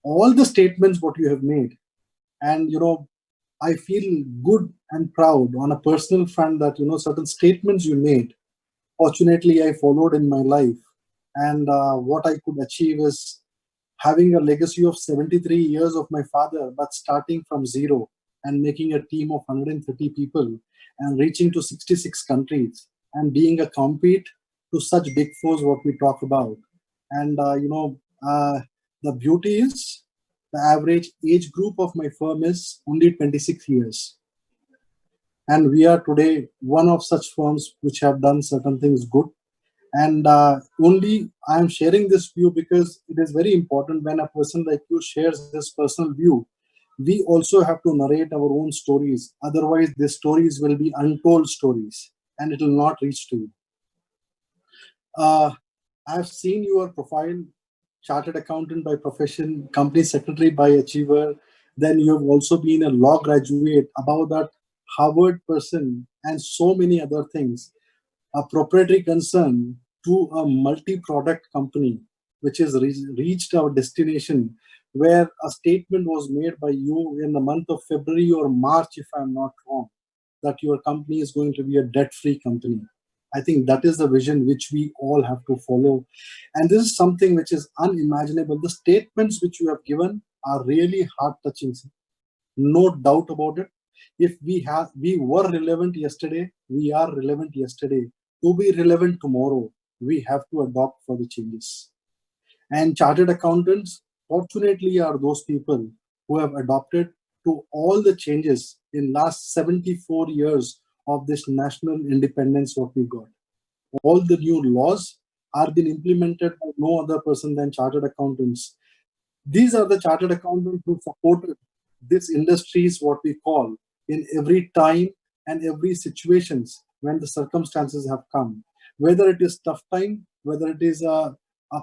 all the statements what you have made. And I feel good and proud on a personal front that certain statements you made. Fortunately, I followed in my life, and what I could achieve is having a legacy of 73 years of my father, but starting from zero and making a team of 130 people and reaching to 66 countries and being a compete to such big fours what we talk about. And the beauty is the average age group of my firm is only 26 years. And we are today one of such firms which have done certain things good. And only I am sharing this view because it is very important when a person like you shares this personal view. We also have to narrate our own stories. Otherwise, these stories will be untold stories and it will not reach to you. I've seen your profile, chartered accountant by profession, company secretary by achiever. Then you have also been a law graduate, about that Harvard person, and so many other things. A proprietary concern to a multi-product company, which has reached our destination, where a statement was made by you in the month of February or March, if I'm not wrong, that your company is going to be a debt-free company. I think that is the vision which we all have to follow. And this is something which is unimaginable. The statements which you have given are really heart-touching. No doubt about it. If we were relevant yesterday, we are relevant yesterday. To be relevant tomorrow, we have to adopt for the changes. And chartered accountants, fortunately, are those people who have adopted to all the changes in last 74 years of this national independence what we got. All the new laws are being implemented by no other person than chartered accountants. These are the chartered accountants who supported this industries what we call in every time and every situations when the circumstances have come. Whether it is tough time, whether it is a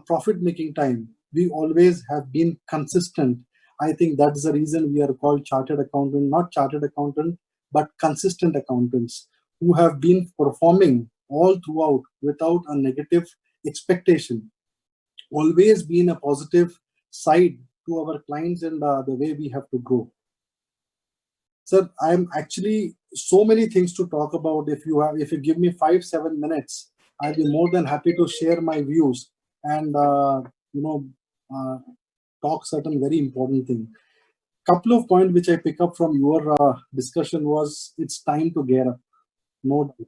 profit-making time, we always have been consistent. I think that's the reason we are called chartered accountant, not chartered accountant, but consistent accountants who have been performing all throughout without a negative expectation. Always been a positive side to our clients and the way we have to grow. Sir, I'm actually so many things to talk about. If you give me 5-7 minutes, I'll be more than happy to share my views and talk certain very important thing. Couple of points which I pick up from your discussion was it's time to gear up. No doubt,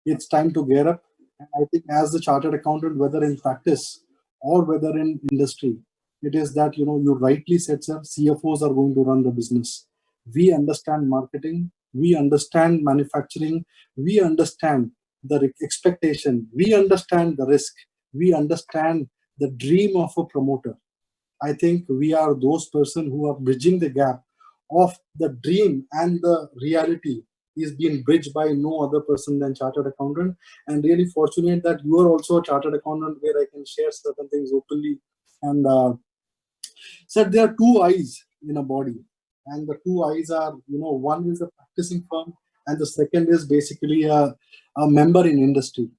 it's time to gear up. And I think as the chartered accountant, whether in practice or whether in industry, it is that you rightly said, sir, CFOs are going to run the business. We understand marketing, we understand manufacturing, we understand the expectation, we understand the risk, we understand the dream of a promoter. I think we are those person who are bridging the gap of the dream and the reality is being bridged by no other person than chartered accountant. And really fortunate that you are also a chartered accountant where I can share certain things openly. And so there are two eyes in a body, and the two eyes are, one is a practicing firm and the second is basically a member in industry.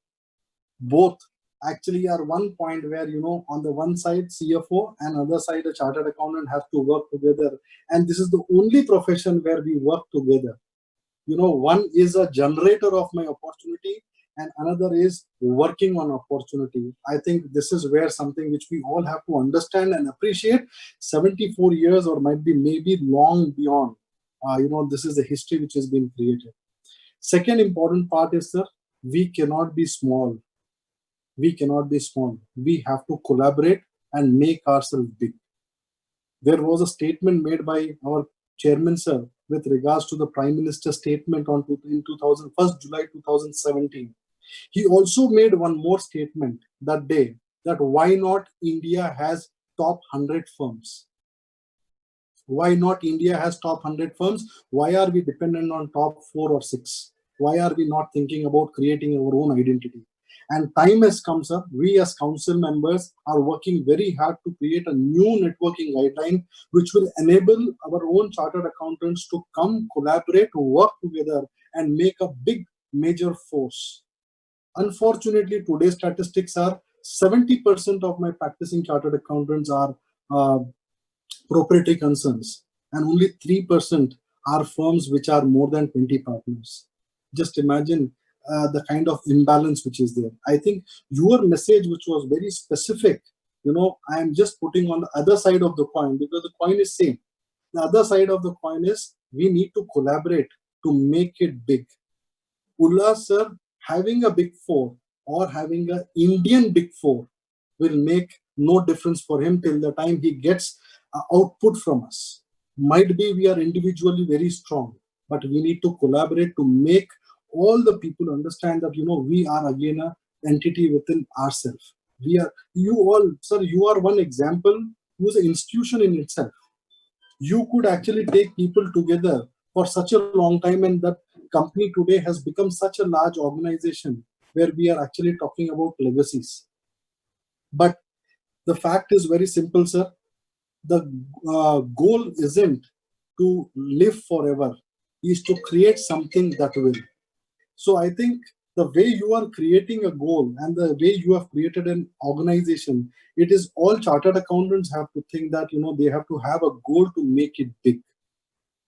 Both actually are one point where, on the one side CFO and other side a chartered accountant have to work together. And this is the only profession where we work together. One is a generator of my opportunity and another is working on opportunity. I think this is where something which we all have to understand and appreciate. 74 years or might be maybe long beyond, this is the history which has been created. Second important part is, sir, we cannot be small. We cannot be small. We have to collaborate and make ourselves big. There was a statement made by our chairman, sir, with regards to the Prime Minister's statement in July 2017. He also made one more statement that day, that why not India has top 100 firms. Why not India has top 100 firms? Why are we dependent on top 4 or 6? Why are we not thinking about creating our own identity? And time has come, sir. We as council members are working very hard to create a new networking guideline which will enable our own chartered accountants to come, collaborate, work together and make a big major force. Unfortunately, today's statistics are 70% of my practicing chartered accountants are proprietary concerns, and only 3% are firms which are more than 20 partners. Just imagine the kind of imbalance which is there. I think your message, which was very specific, I am just putting on the other side of the coin, because the coin is same. The other side of the coin is we need to collaborate to make it big. Ullas sir, having a big four or having an Indian big four will make no difference for him till the time he gets output from us. Might be we are individually very strong, but we need to collaborate to make all the people understand that we are again an entity within ourselves. You all, sir, you are one example who is an institution in itself. You could actually take people together for such a long time, and that company today has become such a large organization where we are actually talking about legacies. But the fact is very simple, sir. The goal isn't to live forever, is to create something that will. So I think the way you are creating a goal and the way you have created an organization, it is all chartered accountants have to think that they have to have a goal to make it big,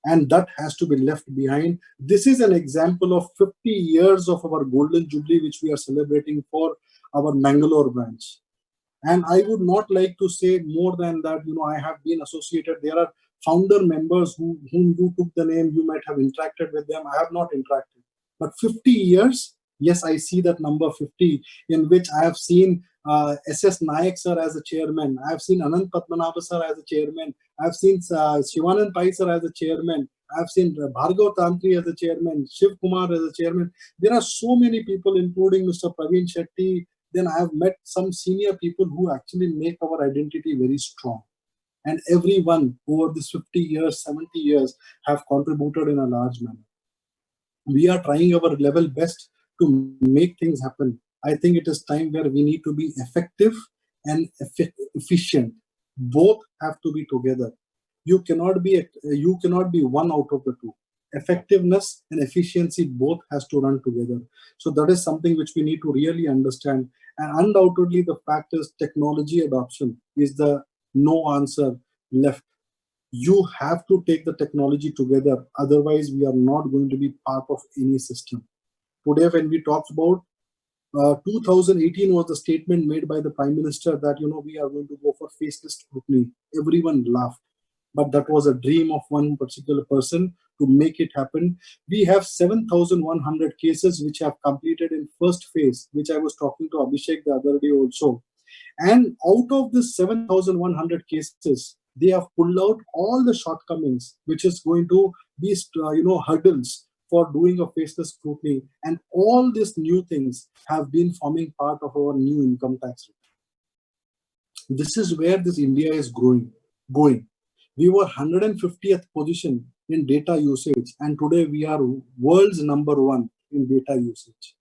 and that has to be left behind. This is an example of 50 years of our golden jubilee which we are celebrating for our Mangalore branch. And I would not like to say more than that. I have been associated. There are founder members whom you took the name, you might have interacted with them. I have not interacted. But 50 years, yes, I see that number 50, in which I have seen S.S. Nayak sir as a chairman. I have seen Anant Padmanabha sir as a chairman. I have seen Shivanand Pai sir as a chairman. I have seen Bhargav Tantri as a chairman, Shiv Kumar as a chairman. There are so many people, including Mr. Praveen Shetty. Then I have met some senior people who actually make our identity very strong. And everyone over this 50 years, 70 years have contributed in a large manner. We are trying our level best to make things happen. I think it is time where we need to be effective and efficient. Both have to be together. You cannot be one out of the two. Effectiveness and efficiency both has to run together. So that is something which we need to really understand. And undoubtedly, the fact is technology adoption is the no answer left. You have to take the technology together. Otherwise, we are not going to be part of any system. Today, when we talked about 2018 was the statement made by the Prime Minister that, we are going to go for faceless scrutiny. Everyone laughed. But that was a dream of one particular person to make it happen. We have 7,100 cases which have completed in first phase, which I was talking to Abhishek the other day also. And out of this 7,100 cases, they have pulled out all the shortcomings, which is going to be, hurdles for doing a faceless scrutiny. And all these new things have been forming part of our new income tax rate. This is where this India is going. We were 150th position in data usage, and today we are world's number one in data usage.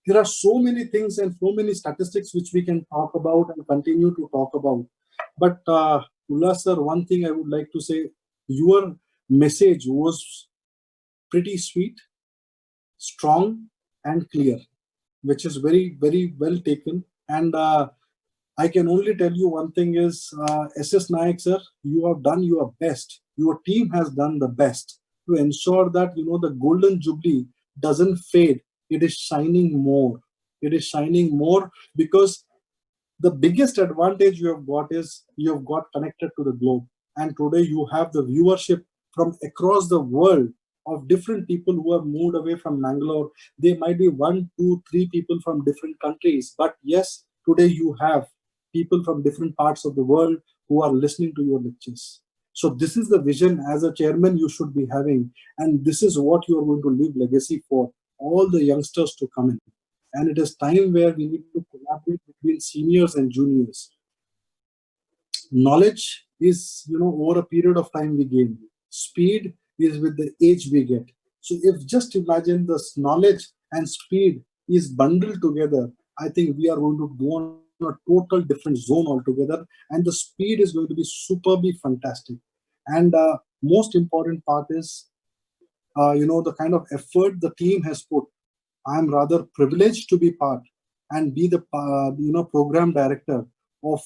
There are so many things and so many statistics which we can talk about and continue to talk about. But Ullas sir, one thing I would like to say, your message was pretty sweet, strong and clear, which is very, very well taken. And I can only tell you one thing is, S.S. Nayak sir, you have done your best. Your team has done the best to ensure that, the golden jubilee doesn't fade. It is shining more. It is shining more because the biggest advantage you have got is you have got connected to the globe. And today you have the viewership from across the world of different people who have moved away from Mangalore. They might be 1, 2, 3 people from different countries. But yes, today you have people from different parts of the world who are listening to your lectures. So this is the vision as a chairman you should be having, and this is what you are going to leave legacy for all the youngsters to come in. And it is time where we need to collaborate between seniors and juniors. Knowledge is, over a period of time we gain. Speed is with the age we get. So if just imagine this knowledge and speed is bundled together, I think we are going to go on a total different zone altogether, and the speed is going to be superbly fantastic. And most important part is, the kind of effort the team has put. I'm rather privileged to be part and be the program director of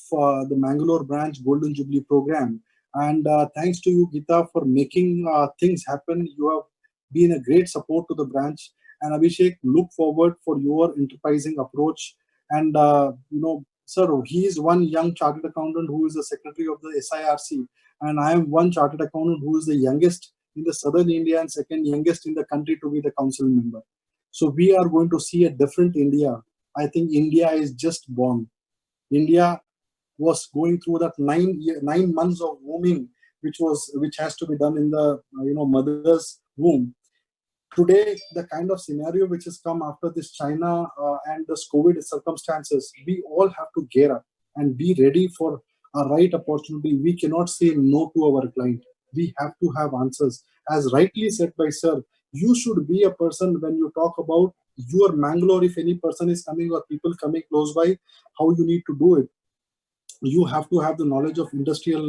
the Mangalore branch Golden Jubilee program. And thanks to you, Geeta, for making things happen. You have been a great support to the branch. And Abhishek, look forward for your enterprising approach. And sir, he is one young chartered accountant who is the secretary of the SIRC, and I am one chartered accountant who is the youngest in the southern India and second youngest in the country to be the council member. So we are going to see a different India. I think India is just born. India was going through that 9 months of wombing, which has to be done in the mother's womb. Today, the kind of scenario which has come after this China and this COVID circumstances, we all have to gear up and be ready for a right opportunity. We cannot say no to our client. We have to have answers. As rightly said by sir, you should be a person when you talk about your Mangalore, if any person is coming or people coming close by, how you need to do it. You have to have the knowledge of industrial,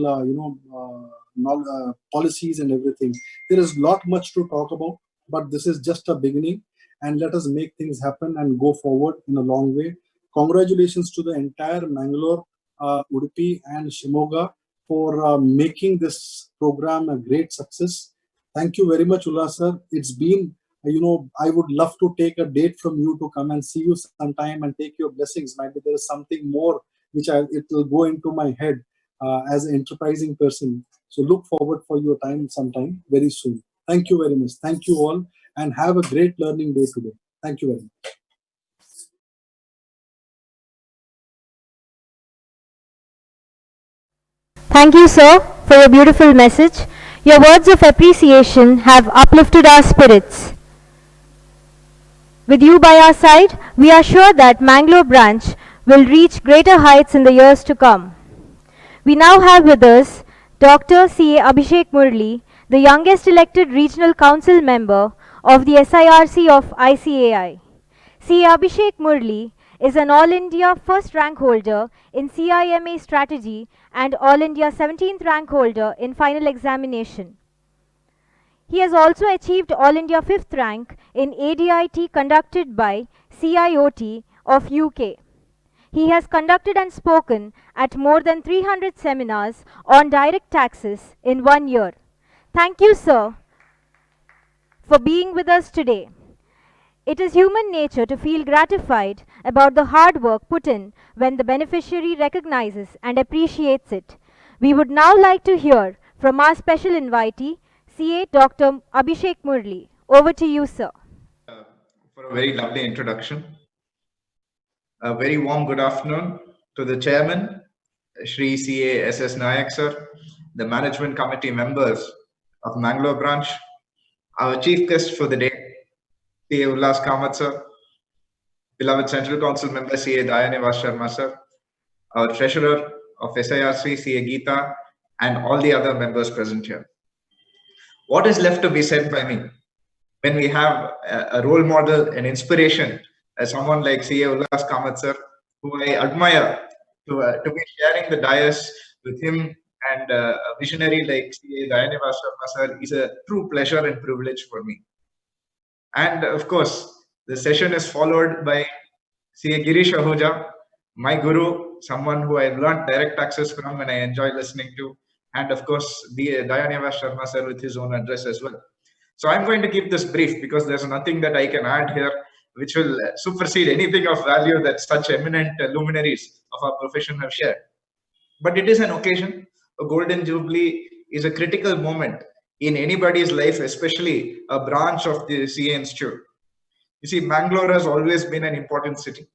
policies and everything. There is lot much to talk about, but this is just a beginning, and let us make things happen and go forward in a long way. Congratulations to the entire Mangalore, Udupi and Shimoga for making this program a great success. Thank you very much, Ullas sir. It's been, I would love to take a date from you to come and see you sometime and take your blessings. Maybe there is something more which it will go into my head as an enterprising person. So look forward for your time sometime very soon. Thank you very much. Thank you all, and have a great learning day today. Thank you very much. Thank you, sir, for your beautiful message. Your words of appreciation have uplifted our spirits. With you by our side, we are sure that Mangalore branch will reach greater heights in the years to come. We now have with us Dr. C.A. Abhishek Murli, the youngest elected regional council member of the SIRC of ICAI. C.A. Abhishek Murli is an All India first rank holder in CIMA strategy and All India 17th rank holder in final examination. He has also achieved All India 5th rank in ADIT conducted by CIOT of UK. He has conducted and spoken at more than 300 seminars on direct taxes in 1 year. Thank you, sir, for being with us today. It is human nature to feel gratified about the hard work put in when the beneficiary recognizes and appreciates it. We would now like to hear from our special invitee, CA Dr. Abhishek Murli. Over to you, sir. For a very lovely introduction. A very warm good afternoon to the chairman, Shri CA SS Nayak sir, the management committee members of Mangalore branch, our chief guest for the day, CA Ullas Kamath sir, beloved Central Council member CA Dayanivas Sharma sir, our treasurer of SIRC CA Geeta, and all the other members present here. What is left to be said by me when we have a role model, an inspiration, as someone like CA Ullas Kamath sir, who I admire, to be sharing the dais with him, and a visionary like CA Dayanivas Sharma sir is a true pleasure and privilege for me. And of course, the session is followed by CA Girish Ahuja, my guru, someone who I learned direct taxes from and I enjoy listening to, and of course, the Dayanivas Sharma sir with his own address as well. So I'm going to keep this brief because there's nothing that I can add here which will supersede anything of value that such eminent luminaries of our profession have shared. But it is an occasion. A Golden Jubilee is a critical moment in anybody's life, especially a branch of the CA Institute. You see, Mangalore has always been an important city.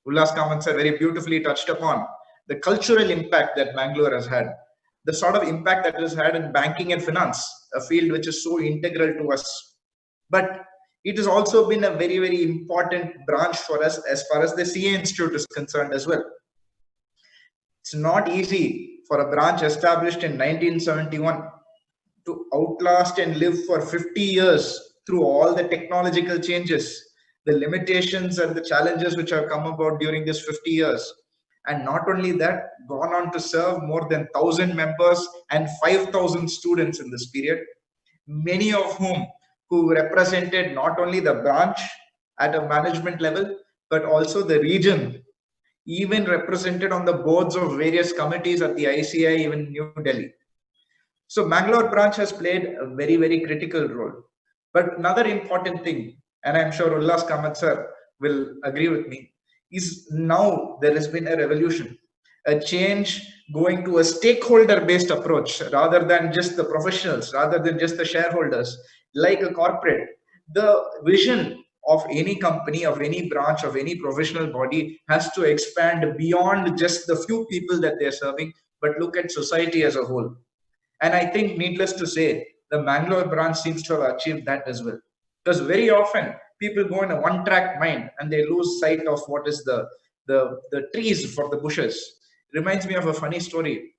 Ullas Kamath sir very beautifully touched upon the cultural impact that Mangalore has had, the sort of impact that it has had in banking and finance, a field which is so integral to us. But it has also been a very, very important branch for us as far as the CA Institute is concerned as well. It's not easy for a branch established in 1971 to outlast and live for 50 years through all the technological changes, the limitations and the challenges which have come about during this 50 years. And not only that, gone on to serve more than 1,000 members and 5,000 students in this period, many of whom who represented not only the branch at a management level, but also the region, even represented on the boards of various committees at the ICI, even New Delhi. So Mangalore branch has played a very, very critical role. But another important thing, and I'm sure Ullas Kamath sir will agree with me, is now there has been a revolution, a change going to a stakeholder-based approach rather than just the professionals, rather than just the shareholders, like a corporate. The vision of any company, of any branch, of any professional body has to expand beyond just the few people that they're serving, but look at society as a whole. And I think, needless to say, the Mangalore branch seems to have achieved that as well. Because very often people go in a one-track mind and they lose sight of what is the trees for the bushes. It reminds me of a funny story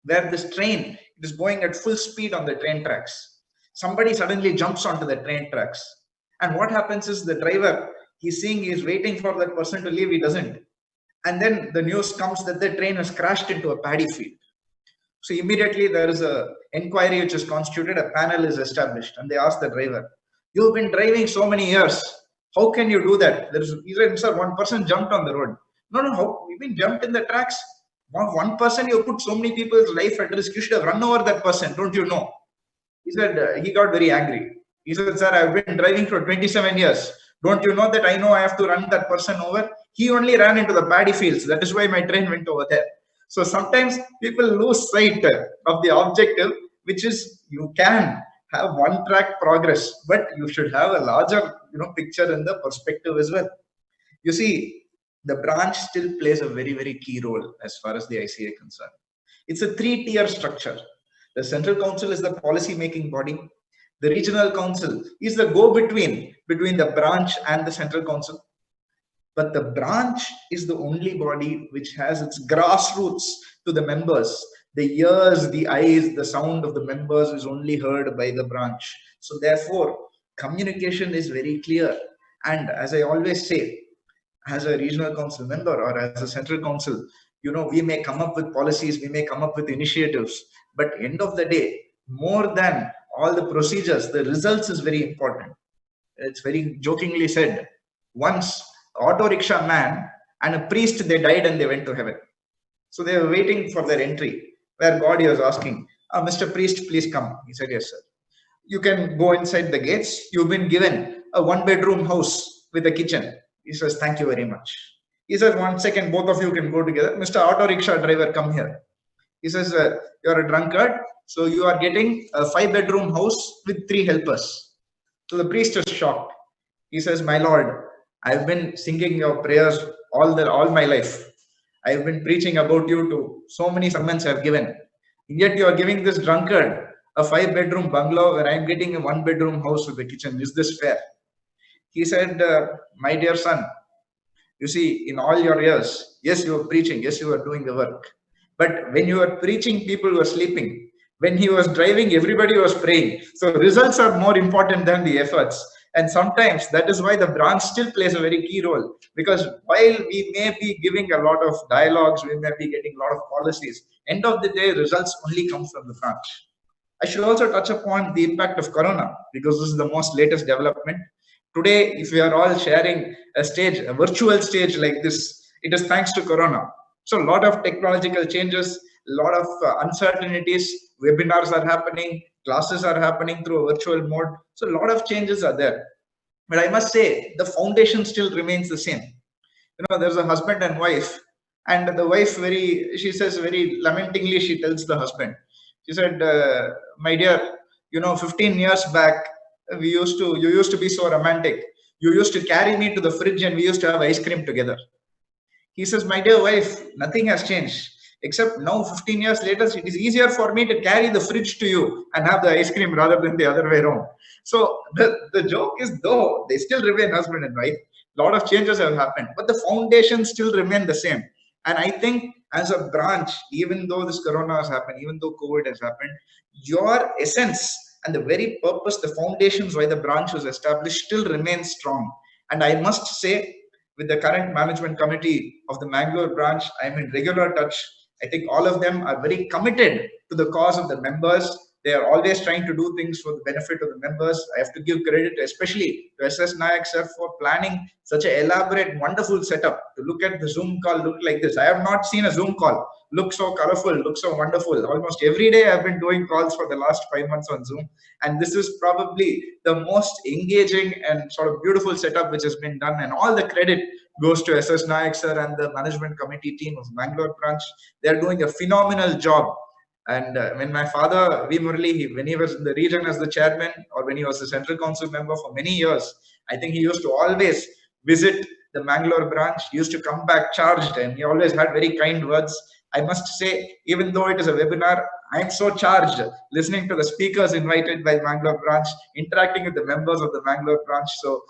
where this train is going at full speed on the train tracks. Somebody suddenly jumps onto the train tracks. And what happens is the driver, he's waiting for that person to leave, he doesn't. And then the news comes that the train has crashed into a paddy field. So immediately there is an inquiry which is constituted, a panel is established, and they ask the driver, "You've been driving so many years. How can you do that?" He said, "Sir, one person jumped on the road." No, how? You mean jumped in the tracks? One person, you put so many people's life at risk. You should have run over that person, don't you know? He said, he got very angry. He said, "Sir, I've been driving for 27 years. Don't you know that I know I have to run that person over? He only ran into the paddy fields. That is why my train went over there." So sometimes people lose sight of the objective, which is you can have one-track progress, but you should have a larger, picture in the perspective as well. You see, the branch still plays a very, very key role as far as the ICA is concerned. It's a three-tier structure. The Central Council is the policy-making body. The Regional Council is the go-between between the branch and the Central Council. But the branch is the only body which has its grassroots to the members. The ears, the eyes, the sound of the members is only heard by the branch. So therefore, communication is very clear. And as I always say, as a regional council member or as a central council, we may come up with policies, we may come up with initiatives, but end of the day, more than all the procedures, the results is very important. It's very jokingly said, once auto rickshaw man and a priest, they died and they went to heaven. So they were waiting for their entry, where God was asking, "Mr. Priest, please come." He said, "Yes, sir. You can go inside the gates. You've been given a one-bedroom house with a kitchen." He says, "Thank you very much." He says, "1 second, both of you can go together. Mr. Auto Rickshaw driver, come here." He says, "You're a drunkard, so you are getting a 5-bedroom house with 3 helpers." So the priest is shocked. He says, "My lord, I've been singing your prayers all my life. I've been preaching about you to so many sermons I've given. Yet you are giving this drunkard a 5-bedroom bungalow where I'm getting a 1-bedroom house with a kitchen. Is this fair?" He said, "My dear son, you see, in all your years, yes, you were preaching, yes, you were doing the work. But when you were preaching, people were sleeping. When he was driving, everybody was praying. So results are more important than the efforts. And sometimes that is why the branch still plays a very key role. Because while we may be giving a lot of dialogues, we may be getting a lot of policies, end of the day, results only come from the branch." I should also touch upon the impact of Corona, because this is the most latest development. Today, if we are all sharing a virtual stage like this, it is thanks to Corona. So a lot of technological changes, a lot of uncertainties, webinars are happening, classes are happening through a virtual mode. So a lot of changes are there. But I must say, the foundation still remains the same. There's a husband and wife, and the wife she says very lamentingly, she tells the husband, she said, "My dear, 15 years back, you used to be so romantic. You used to carry me to the fridge and we used to have ice cream together." He says, my dear wife, nothing has changed. Except now, 15 years later, it is easier for me to carry the fridge to you and have the ice cream rather than the other way around. So the joke is, though they still remain husband and wife, a lot of changes have happened, but the foundation still remain the same. And I think as a branch, even though this corona has happened, even though COVID has happened, your essence and the very purpose, the foundations why the branch was established still remains strong. And I must say, with the current management committee of the Mangalore branch, I'm in regular touch. I think all of them are very committed to the cause of the members. They are always trying to do things for the benefit of the members. I have to give credit especially to SS Nayak sir for planning such an elaborate, wonderful setup. To look at the Zoom call look like this. I have not seen a Zoom call look so colorful, look so wonderful. Almost every day I've been doing calls for the last 5 months on Zoom. And this is probably the most engaging and sort of beautiful setup which has been done. And all the credit goes to SS Nayak sir and the management committee team of Mangalore branch. They're doing a phenomenal job. And when my father, V. Murali, when he was in the region as the chairman, or when he was a central council member for many years, I think he used to always visit the Mangalore branch. He used to come back charged, and he always had very kind words. I must say, even though it is a webinar, I am so charged listening to the speakers invited by Mangalore branch, interacting with the members of the Mangalore branch. So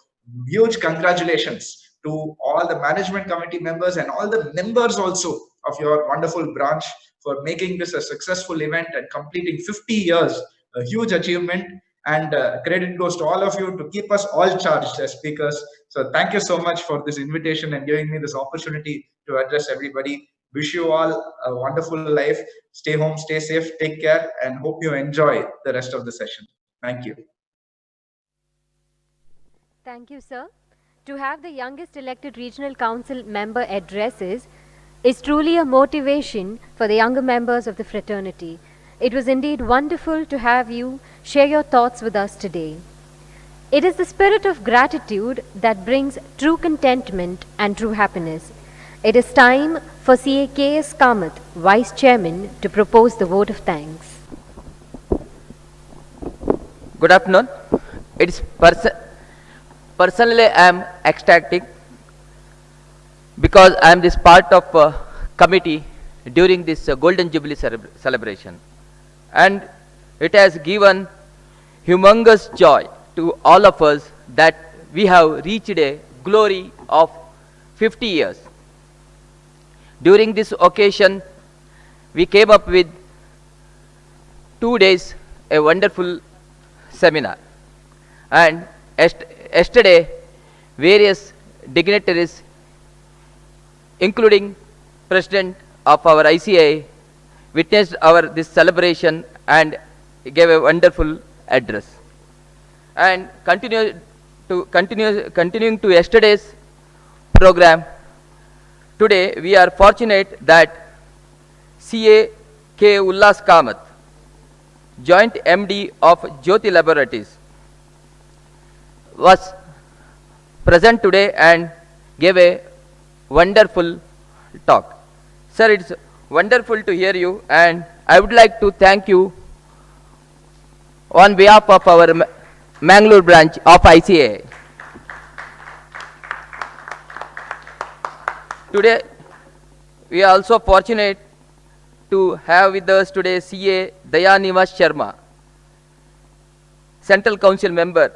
huge congratulations to all the management committee members and all the members also of your wonderful branch for making this a successful event and completing 50 years, a huge achievement. And credit goes to all of you to keep us all charged as speakers. So thank you so much for this invitation and giving me this opportunity to address everybody. Wish you all a wonderful life. Stay home, stay safe, take care, and hope you enjoy the rest of the session. Thank you. Thank you, sir. To have the youngest elected regional council member addresses is truly a motivation for the younger members of the fraternity. It was indeed wonderful to have you share your thoughts with us today. It is the spirit of gratitude that brings true contentment and true happiness. It is time for CA K.S. Kamath, Vice Chairman, to propose the vote of thanks. Good afternoon. It's personally I am ecstatic because I am this part of committee during this Golden Jubilee celebration, and it has given humongous joy to all of us that we have reached a glory of 50 years. During this occasion, we came up with 2 days a wonderful seminar, and yesterday various dignitaries including President of our ICA witnessed this celebration and gave a wonderful address. And continuing to yesterday's program, today we are fortunate that CA K. Ullas Kamath, Joint MD of Jyoti Laboratories, was present today and gave a wonderful talk. Sir, it's wonderful to hear you, and I would like to thank you on behalf of our Mangalore branch of ICA. Today, we are also fortunate to have with us today CA Dayanivas Sharma, Central Council member,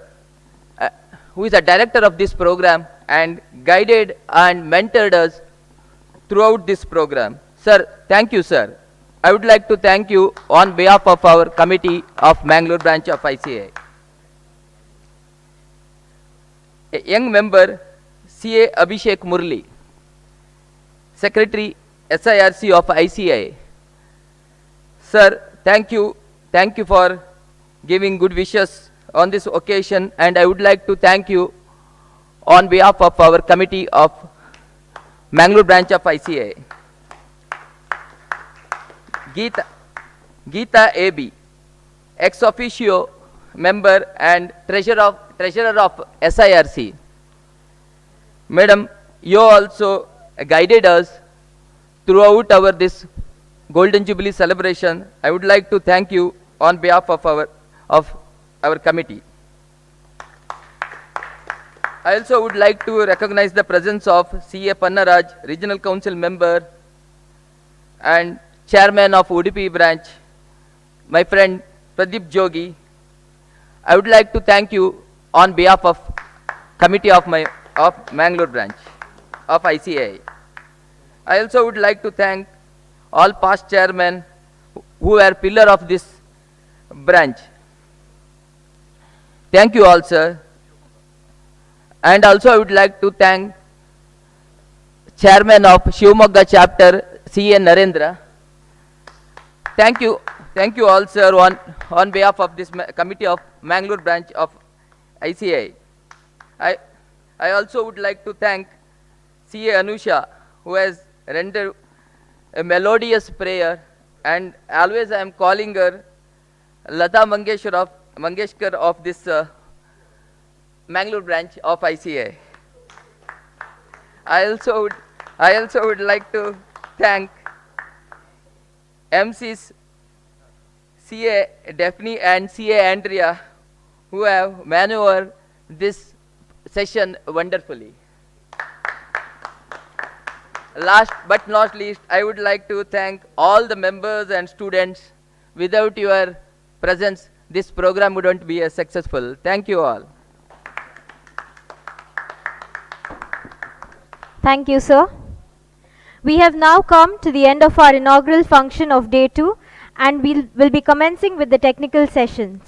who is a director of this program and guided and mentored us throughout this program. Sir, thank you, sir. I would like to thank you on behalf of our committee of Mangalore branch of ICA. A young member, CA Abhishek Murali, Secretary SIRC of ICA. Sir, thank you. Thank you for giving good wishes on this occasion, and I would like to thank you on behalf of our committee of Mangalore branch of ICA. Geeta AB, ex officio member and treasurer of SIRC. Madam, you also guided us throughout this Golden Jubilee celebration. I would like to thank you on behalf of our committee. I also would like to recognize the presence of CA Pannaraj, Regional Council member and Chairman of Udupi branch, my friend Pradeep Jogi. I would like to thank you on behalf of committee of Mangalore branch of ICAI. I also would like to thank all past chairmen who were pillar of this branch. Thank you all, sir. And also I would like to thank Chairman of Shivamogga chapter, C.A. Narendra. Thank you all, sir, on behalf of this committee of Mangalore branch of ICAI. I also would like to thank C.A. Anusha, who has rendered a melodious prayer, and always I am calling her Lata Mangeshkar of this Mangalore branch of ICAI. I also would like to thank MCs CA Daphne and CA Andrea, who have maneuvered this session wonderfully. Last but not least, I would like to thank all the members and students. Without your presence, this program wouldn't be as successful. Thank you all. Thank you, sir. We have now come to the end of our inaugural function of day 2, and we'll be commencing with the technical sessions.